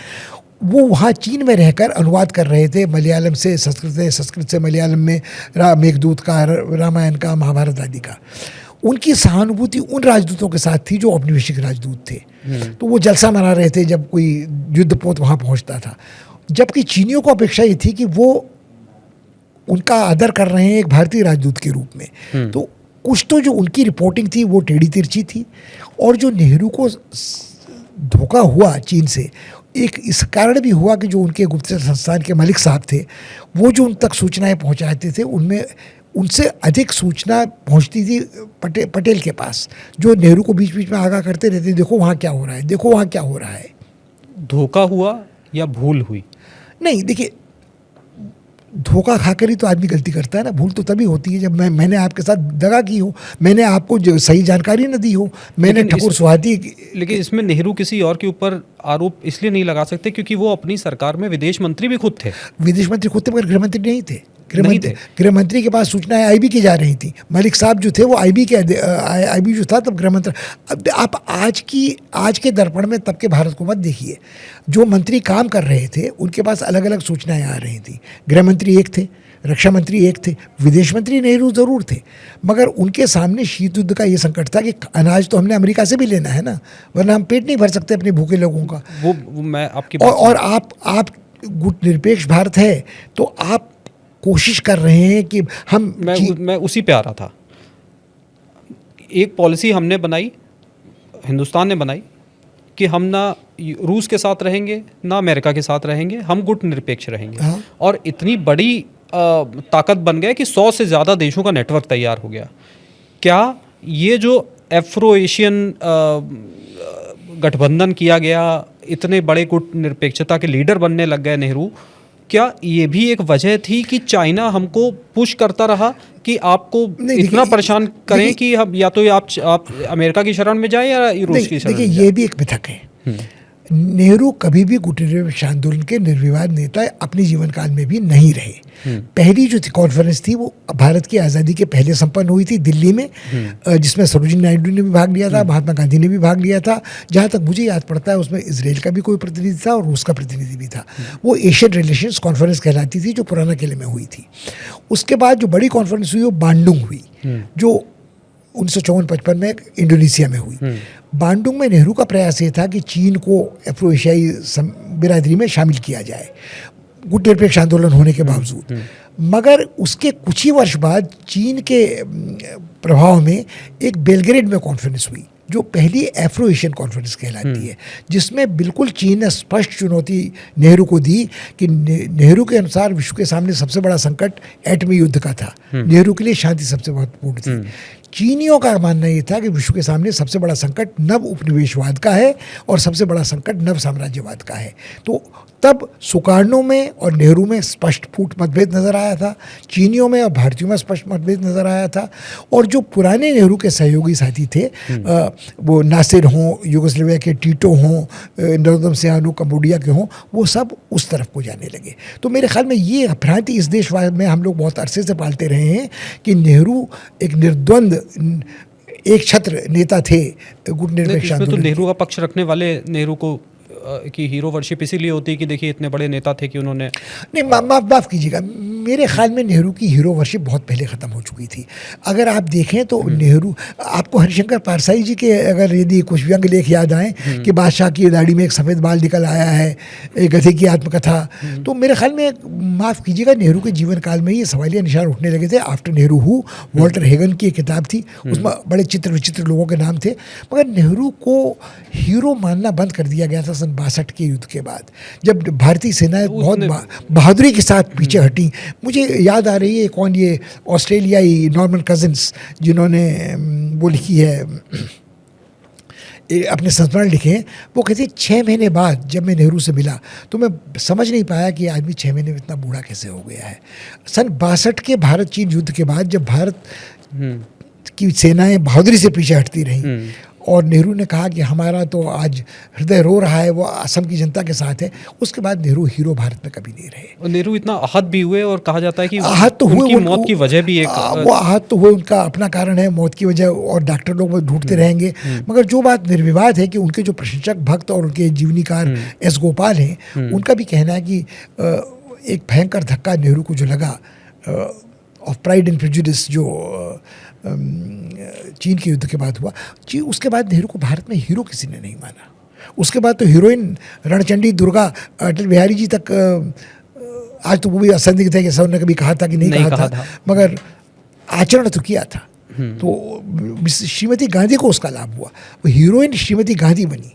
वो वहाँ चीन में रहकर अनुवाद कर रहे थे, मलयालम से संस्कृत, संस्कृत से मलयालम में मेघदूत का, रामायण का, महाभारत आदि का। उनकी सहानुभूति उन राजदूतों के साथ थी जो औपनिवेशिक राजदूत थे। तो वो जलसा मना रहे थे जब कोई युद्धपोत वहाँ पहुँचता था। जबकि चीनियों को अपेक्षा ये थी कि वो उनका आदर कर रहे हैं एक भारतीय राजदूत के रूप में। तो कुछ तो जो उनकी रिपोर्टिंग थी वो टेढ़ी तिरछी थी, और जो नेहरू को धोखा हुआ चीन से, एक इस कारण भी हुआ कि जो उनके गुप्तचर संस्थान के मलिक साहब थे, वो जो उन तक सूचनाएं पहुंचाते थे, उनमें उनसे अधिक सूचना पहुंचती थी पटेल के पास, जो नेहरू को बीच बीच में आगाह करते रहते, देखो वहाँ क्या हो रहा है, देखो वहाँ क्या हो रहा है। धोखा हुआ या भूल हुई? नहीं, देखिए, धोखा खाकर ही तो आदमी गलती करता है ना। भूल तो तभी होती है जब मैंने आपके साथ दगा की हो, मैंने आपको सही जानकारी न दी हो, मैंने ठाकुर सुहाती। लेकिन इसमें नेहरू किसी और के ऊपर आरोप इसलिए नहीं लगा सकते क्योंकि वो अपनी सरकार में विदेश मंत्री भी खुद थे। विदेश मंत्री खुद थे, मगर गृह मंत्री नहीं थे। गृह मंत्री के पास सूचनाएं आईबी की जा रही थी। मलिक साहब जो थे वो आईबी जो था तब गृह मंत्री। अब आप आज के दर्पण में तब के भारत को मत देखिए। जो मंत्री काम कर रहे थे उनके पास अलग अलग सूचनाएं आ रही थी। गृह मंत्री एक थे, रक्षा मंत्री एक थे, विदेश मंत्री नेहरू जरूर थे, मगर उनके सामने शीत युद्ध का ये संकट था कि अनाज तो हमने अमेरिका से भी लेना है ना, वरना हम पेट नहीं भर सकते अपने भूखे लोगों का। वो मैं आपकी और आप गुटनिरपेक्ष भारत है तो आप कोशिश कर रहे हैं कि मैं उसी पे आ रहा था। एक पॉलिसी हमने बनाई, हिंदुस्तान ने बनाई कि हम ना रूस के साथ रहेंगे ना अमेरिका के साथ रहेंगे, हम गुटनिरपेक्ष रहेंगे। हाँ। और इतनी बड़ी ताकत बन गया कि 100 से ज़्यादा देशों का नेटवर्क तैयार हो गया। क्या ये जो एफ्रो एशियन गठबंधन किया गया, इतने बड़े गुटनिरपेक्षता के लीडर बनने लग गए नेहरू, क्या ये भी एक वजह थी कि चाइना हमको पुश करता रहा कि आपको इतना परेशान करें कि हम या तो आप अमेरिका की शरण में जाएं या रूस की शरण में जाएं? देखिए, ये भी एक मिथक है। नेहरू कभी भी गुटनिरपेक्ष आंदोलन के निर्विवाद नेता अपने जीवन काल में भी नहीं रहे। पहली जो कॉन्फ्रेंस थी वो भारत की आज़ादी के पहले संपन्न हुई थी दिल्ली में, जिसमें सरोजिनी नायडू ने भी भाग लिया था, महात्मा गांधी ने भी भाग लिया था। जहाँ तक मुझे याद पड़ता है उसमें इसराइल का भी कोई प्रतिनिधि था और रूस का प्रतिनिधि भी था। वो एशियन रिलेशंस कॉन्फ्रेंस कहलाती थी, जो पुराना किले में हुई थी। उसके बाद जो बड़ी कॉन्फ्रेंस हुई वो बांडुंग हुई, जो 1954-55 में इंडोनेशिया में हुई। बांडुंग में नेहरू का प्रयास ये था कि चीन को अफ्रो एशियाई बिरादरी में शामिल किया जाए, गुटनिरपेक्ष आंदोलन होने के बावजूद। मगर उसके कुछ ही वर्ष बाद चीन के प्रभाव में एक बेलग्रेड में कॉन्फ्रेंस हुई, जो पहली एफ्रो एशियन कॉन्फ्रेंस कहलाती है, जिसमें बिल्कुल चीन ने स्पष्ट चुनौती नेहरू को दी कि नेहरू के अनुसार विश्व के सामने सबसे बड़ा संकट एटमी युद्ध का था, नेहरू के लिए शांति सबसे महत्वपूर्ण थी। चीनियों का मानना ये था कि विश्व के सामने सबसे बड़ा संकट नव उपनिवेशवाद का है और सबसे बड़ा संकट नव साम्राज्यवाद का है। तो तब सुकार्नो में और नेहरू में स्पष्ट फूट मतभेद नजर आया था, चीनियों में और भारतीयों में स्पष्ट मतभेद नजर आया था। और जो पुराने नेहरू के सहयोगी साथी थे, वो नासिर हों, यूगोस्लाविया के टीटो हों, नरोदम सिहानू कंबोडिया के हों, वो सब उस तरफ को जाने लगे। तो मेरे ख्याल में ये भ्रांति इस देश में हम लोग बहुत अरसे से पालते रहे हैं कि नेहरू एक निर्द्वंद एक छत्र नेता थे गुटनिरपेक्ष आंदोलन। तो नेहरू का पक्ष रखने वाले नेहरू को की हीरो वर्शिप इसीलिए होती है कि देखिए इतने बड़े नेता थे कि उन्होंने नहीं, माफ़ कीजिएगा, मेरे ख्याल में नेहरू की हीरो वर्शिप बहुत पहले ख़त्म हो चुकी थी। अगर आप देखें तो नेहरू, आपको हरिशंकर पारसाई जी के अगर यदि कुछ व्यंग लेख याद आए कि बादशाह की दाढ़ी में एक सफ़ेद बाल निकल आया है, एक गधे की आत्मकथा, तो मेरे ख्याल में, माफ़ कीजिएगा, नेहरू के जीवन काल में ये सवालिया निशान उठने लगे थे। After Nehru who, Walter Hagin की एक किताब थी, उसमें बड़े चित्र विचित्र लोगों के नाम थे। मगर नेहरू को हीरो मानना बंद कर दिया गया था सन 62 के युद्ध के बाद, जब भारतीय सेनाएं बहुत बहादुरी के साथ पीछे हटी। मुझे याद आ रही है कौन, ये ऑस्ट्रेलियाई नॉर्मन कजिन्स, जिन्होंने वो लिखी है, अपने संस्मरण लिखे हैं, वो कहते हैं 6 महीने बाद जब मैं नेहरू से मिला तो मैं समझ नहीं पाया कि आदमी 6 महीने में इतना बूढ़ा कैसे हो गया है। सन 62 के भारत चीन युद्ध के बाद जब भारत की सेनाएं बहादुरी से पीछे हटती रहीं और नेहरू ने कहा कि हमारा तो आज हृदय रो रहा है, वो असम की जनता के साथ है, उसके बाद नेहरू हीरो भारत में कभी नहीं रहे। और नेहरू इतना आहत भी हुए और कहा जाता है कि आहत तो हुए, उनकी मौत की वजह भी एक वो आहत तो हुए, उनका अपना कारण है मौत की वजह, और डॉक्टर लोग वो ढूंढते रहेंगे। मगर जो बात निर्विवाद है कि उनके जो प्रशंसक भक्त और उनके जीवनीकार एस गोपाल हैं, उनका भी कहना है कि एक भयंकर धक्का नेहरू को जो लगा ऑफ प्राइड एंड प्रेजुडिस, जो चीन के युद्ध के बाद हुआ, उसके बाद नेहरू को भारत में हीरो किसी ने नहीं माना। उसके बाद तो हीरोइन रणचंडी दुर्गा अटल बिहारी जी तक आज तो वो भी असंदिग्ध है कि सर ने कभी कहा था कि नहीं कहा था, मगर आचरण तो किया था। तो श्रीमती गांधी को उसका लाभ हुआ, वो हीरोइन श्रीमती गांधी बनी,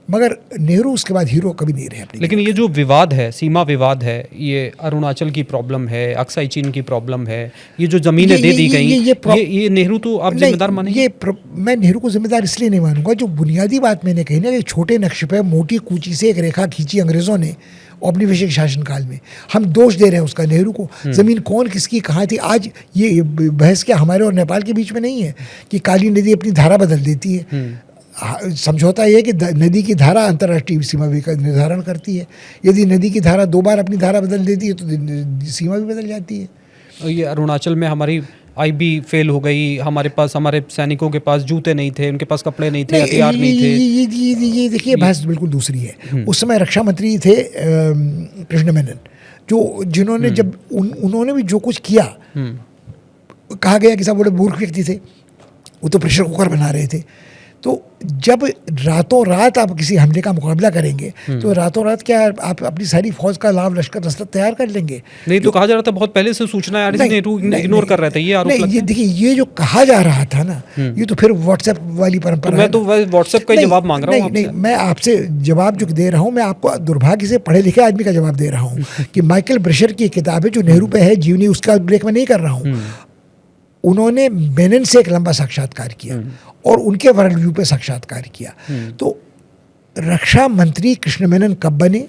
मगर नेहरू उसके बाद हीरो कभी नहीं रहे अपनी। लेकिन ये जो विवाद है, सीमा विवाद है, ये अरुणाचल की प्रॉब्लम है, अक्साई चीन की प्रॉब्लम है, ये जो जमीनें दे दी गई, ये नेहरू तो आप जिम्मेदार मानेंगे? मैं नेहरू को जिम्मेदार इसलिए नहीं मानूंगा, जो बुनियादी बात मैंने कही ना, एक छोटे नक्शे पे मोटी कूची से एक रेखा खींची अंग्रेजों ने औपनिवेशिक शासनकाल में, हम दोष दे रहे हैं उसका नेहरू को। जमीन कौन किसकी कहाँ थी, आज ये बहस क्या हमारे और नेपाल के बीच में नहीं है कि काली नदी अपनी धारा बदल देती है। समझौता यह है कि नदी की धारा अंतर्राष्ट्रीय सीमा भी का निर्धारण करती है। यदि नदी की धारा 2 बार अपनी धारा बदल देती है तो सीमा भी बदल जाती है। ये अरुणाचल में हमारी IB फेल हो गई, हमारे पास, हमारे सैनिकों के पास जूते नहीं थे, उनके पास कपड़े नहीं थे, हथियार नहीं थे। ये देखिए बहस बिल्कुल दूसरी है। उस समय रक्षा मंत्री थे कृष्ण मेनन, जिन्होंने जब उन्होंने भी जो कुछ किया, कहा गया कि सब बड़े मूर्ख व्यक्ति थे, वो तो प्रेशर कुकर बना रहे थे। तो जब रातों रात आप किसी हमले का मुकाबला करेंगे तो रातों रात क्या आप अपनी सारी फौज का लाभ लश्कर रसद तैयार कर लेंगे? नहीं तो कहा जा रहा था बहुत पहले से सूचना आ रही थी, इग्नोर कर रहे थे, ये आरोप लगता है। ये देखिए, ये जो कहा जा रहा था ना, ये तो फिर व्हाट्सएप वाली परंपरा। मैं तो व्हाट्सएप का जवाब मांग रहा हूँ। नहीं, मैं आपसे जवाब जो दे रहा हूँ, मैं आपको दुर्भाग्य से पढ़े लिखे आदमी का जवाब दे रहा हूँ कि माइकल ब्रेशर की किताब है जो नेहरू पे है, जीवनी, उसका उल्लेख मैं नहीं कर रहा हूँ। उन्होंने मेनन से एक लंबा साक्षात्कार किया और उनके वर्ल्ड व्यू पे साक्षात्कार किया। तो रक्षा मंत्री कृष्ण मेनन कब बने,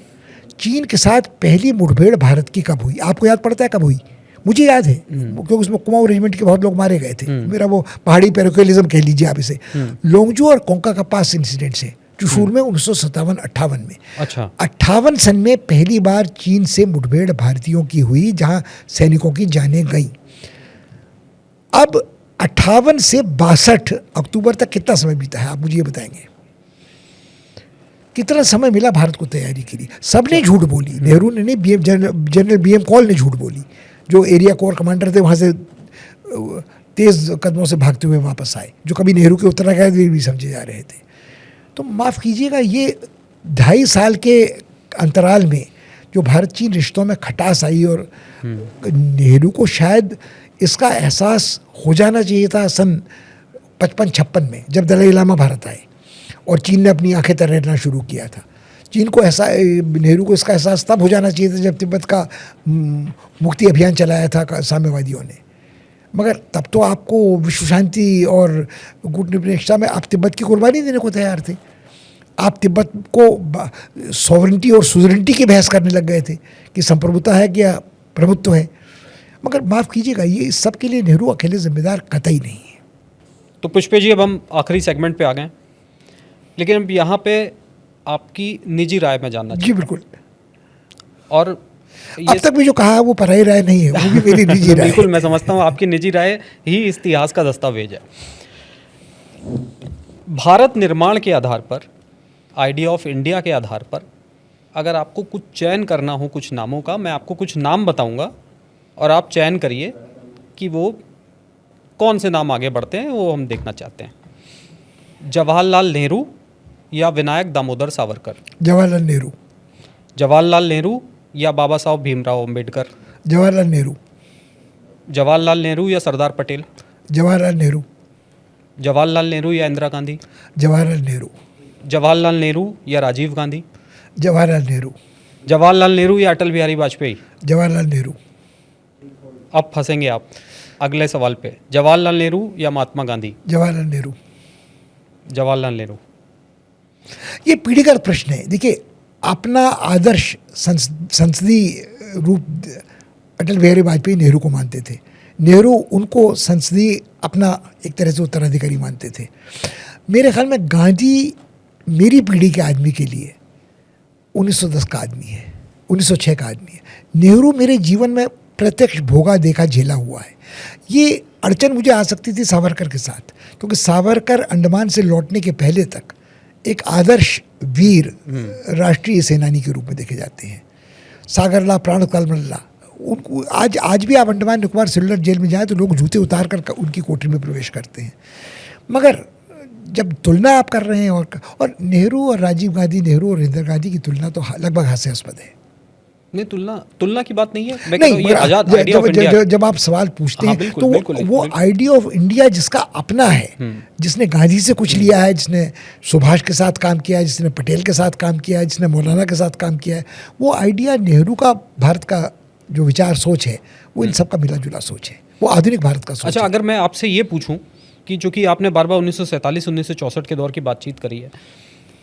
चीन के साथ पहली मुठभेड़ भारत की कब हुई, आपको याद पड़ता है कब हुई? मुझे याद है, क्योंकि उसमें कुमाऊं रेजिमेंट के बहुत लोग मारे गए थे। मेरा वो पहाड़ी पैरोकेलिज्म कह लीजिए आप इसे। लोंगजू और कोंका का पास इंसिडेंट से चुशूल में 1957-58 में, अच्छा 58 सन में पहली बार चीन से मुठभेड़ भारतीयों की हुई, जहां सैनिकों की जानें गई। अब 58 से 62 अक्टूबर तक कितना समय बीता है, आप मुझे ये बताएंगे? कितना समय मिला भारत को तैयारी के लिए? सबने झूठ बोली, नेहरू ने नहीं, जनरल BM कॉल ने झूठ बोली, जो एरिया कोर कमांडर थे, वहाँ से तेज कदमों से भागते हुए वापस आए, जो कभी नेहरू के उत्तराधिकारी भी समझे जा रहे थे। तो माफ़ कीजिएगा, ये 2.5 साल के अंतराल में जो भारत चीन रिश्तों में खटास आई, और नेहरू को शायद इसका एहसास हो जाना चाहिए था सन 55-56 में, जब दलाई लामा भारत आए और चीन ने अपनी आंखें तरेरना शुरू किया था। चीन को नेहरू को इसका एहसास तब हो जाना चाहिए था जब तिब्बत का मुक्ति अभियान चलाया था साम्यवादियों ने। मगर तब तो आपको विश्व शांति और गुटनिरपेक्षता में आप तिब्बत की कुर्बानी देने को तैयार थे। आप तिब्बत को सॉवरेंटी और सुजरेंटी की बहस करने लग गए थे कि संप्रभुता है कि प्रभुत्व है। मगर माफ़ कीजिएगा, ये इस सब के लिए नेहरू अकेले जिम्मेदार कतई नहीं है। तो पुष्पे जी, अब हम आखिरी सेगमेंट पे आ गए, लेकिन अब यहाँ पे आपकी निजी राय में जानना जी बिल्कुल। और अब तक भी जो कहा वो पराई राय नहीं है, वो भी मेरी निजी राय बिल्कुल, मैं समझता हूँ आपकी निजी राय ही इतिहास का दस्तावेज है। भारत निर्माण के आधार पर, आइडिया ऑफ इंडिया के आधार पर, अगर आपको कुछ चयन करना हो कुछ नामों का, मैं आपको कुछ नाम बताऊंगा और आप चयन करिए कि वो कौन से नाम आगे बढ़ते हैं, वो हम देखना चाहते हैं। जवाहरलाल नेहरू या विनायक दामोदर सावरकर? जवाहरलाल नेहरू। जवाहरलाल नेहरू या बाबा साहब भीमराव अंबेडकर? जवाहरलाल नेहरू। जवाहरलाल नेहरू या सरदार पटेल? जवाहरलाल नेहरू। जवाहरलाल नेहरू या इंदिरा गांधी? जवाहरलाल नेहरू। जवाहरलाल नेहरू या राजीव गांधी? जवाहरलाल नेहरू। जवाहरलाल नेहरू या अटल बिहारी वाजपेयी? जवाहरलाल नेहरू। अब फंसेंगे आप अगले सवाल पे। जवाहरलाल नेहरू या महात्मा गांधी? जवाहरलाल नेहरू। जवाहरलाल नेहरू। ये पीढ़ीगत प्रश्न है। देखिए, अपना आदर्श संसदीय रूप अटल बिहारी वाजपेयी नेहरू को मानते थे। नेहरू उनको संसदीय अपना एक तरह से उत्तराधिकारी मानते थे। मेरे ख्याल में गांधी मेरी पीढ़ी के आदमी के लिए 1910 का आदमी है, 1906 का आदमी है। नेहरू मेरे जीवन में प्रत्यक्ष भोगा देखा झेला हुआ है। ये अड़चन मुझे आ सकती थी सावरकर के साथ, क्योंकि सावरकर अंडमान से लौटने के पहले तक एक आदर्श वीर राष्ट्रीय सेनानी के रूप में देखे जाते हैं। सागरला, प्राणकलमल्ला, उनको आज भी आप अंडमान निकोबार सेलुलर जेल में जाएं तो लोग जूते उतार कर उनकी कोठरी में प्रवेश करते हैं। मगर जब तुलना आप कर रहे हैं और नेहरू और राजीव गांधी, नेहरू और इंदिरा गांधी की तुलना तो लगभग हास्यास्पद है। नहीं, तुलना की बात नहीं है, मैं नहीं, कहता हूं ये आजाद आइडिया ऑफ इंडिया। जब आप सवाल पूछते हाँ, हैं बिल्कुल, तो बिल्कुल, वो आइडिया ऑफ इंडिया जिसका अपना है, जिसने गांधी से कुछ लिया है, जिसने सुभाष के साथ काम किया है, जिसने पटेल के साथ काम किया है, जिसने मौलाना के साथ काम किया है, वो आइडिया नेहरू का भारत का जो विचार सोच है वो इन सब का मिला जुला सोच है, वो आधुनिक भारत का सोच अच्छा, है। अगर मैं आपसे ये पूछूं कि चूंकि आपने बार बार 1947-1964 के दौर की बातचीत करी है,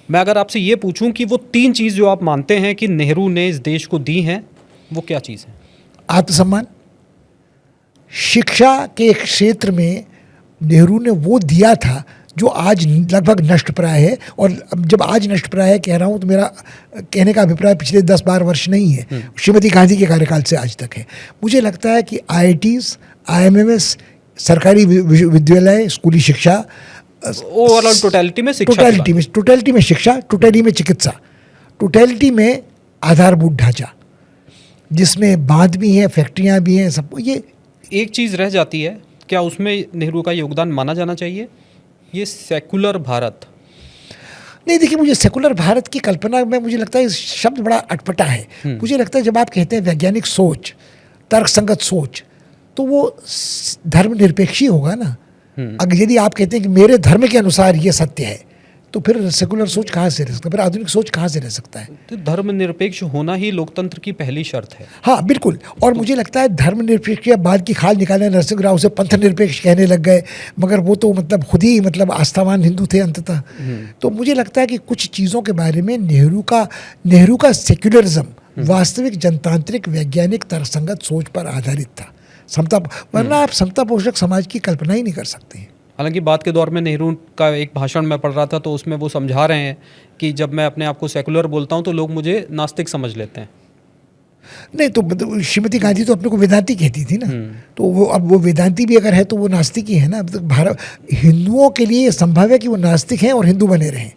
मैं अगर आपसे ये पूछूं कि वो 3 चीज़ जो आप मानते हैं कि नेहरू ने इस देश को दी हैं, वो क्या चीज़ है? आत्मसम्मान, शिक्षा के क्षेत्र में नेहरू ने वो दिया था जो आज लगभग नष्टप्राय है। और जब आज नष्टप्राय है कह रहा हूँ तो मेरा कहने का अभिप्राय पिछले 10-12 वर्ष नहीं है, श्रीमती गांधी के कार्यकाल से आज तक है। मुझे लगता है कि IITs, IMMS, सरकारी विद्यालय, स्कूली शिक्षा, ओवरऑल टोटलिटी में शिक्षा, टोटलिटी में शिक्षा, टोटलिटी में चिकित्सा, टोटलिटी में आधारभूत ढांचा, जिसमें बांध भी हैं, फैक्ट्रियां भी हैं, सब। ये एक चीज़ रह जाती है, क्या उसमें नेहरू का योगदान माना जाना चाहिए? ये सेकुलर भारत। नहीं, देखिए, मुझे सेकुलर भारत की कल्पना में मुझे लगता है शब्द बड़ा अटपटा है। मुझे लगता है जब आप कहते हैं वैज्ञानिक सोच, तर्कसंगत सोच, तो वो धर्मनिरपेक्ष ही होगा ना। अगर यदि आप कहते हैं कि मेरे धर्म के अनुसार ये सत्य है, तो फिर सेकुलर सोच कहाँ से रह सकता है, फिर आधुनिक सोच कहाँ से रह सकता है? तो धर्मनिरपेक्ष होना ही लोकतंत्र की पहली शर्त है। हाँ, बिल्कुल। और मुझे लगता है धर्मनिरपेक्ष के बाद की खाल निकालने नरसिंह राव से पंथ निरपेक्ष कहने लग गए, मगर वो तो मतलब खुद ही मतलब आस्थावान हिंदू थे अंततः। तो मुझे लगता है कि कुछ चीज़ों के बारे में नेहरू का सेक्युलरिज्म वास्तविक जनतांत्रिक वैज्ञानिक तर्कसंगत सोच पर आधारित था। समता, वरना आप समता पोषक समाज की कल्पना ही नहीं कर सकते। हालांकि बाद के दौर में नेहरू का एक भाषण मैं पढ़ रहा था, तो उसमें वो समझा रहे हैं कि जब मैं अपने आप को सेकुलर बोलता हूं तो लोग मुझे नास्तिक समझ लेते हैं। नहीं, तो श्रीमती गांधी तो अपने को वेदांती कहती थी ना, तो वो अब वो वेदांती भी अगर है तो वो नास्तिक ही है ना। तो भारत हिंदुओं के लिए संभव है कि वो नास्तिक हैं और हिंदू बने रहें,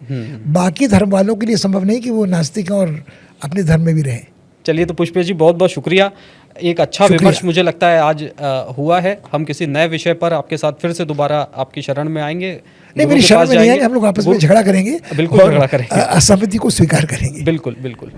बाकी धर्म वालों के लिए संभव नहीं कि वो नास्तिक हैं और अपने धर्म में भी रहें। चलिए, तो पुष्पेश जी, बहुत बहुत शुक्रिया। एक अच्छा विमर्श मुझे लगता है आज हुआ है। हम किसी नए विषय पर आपके साथ फिर से दोबारा आपकी शरण में आएंगे। नहीं, मेरी शरण में नहीं आएंगे, हम लोग आपस में झगड़ा करेंगे, बिल्कुल झगड़ा करेंगे, असहमति को स्वीकार करेंगे। बिल्कुल बिल्कुल।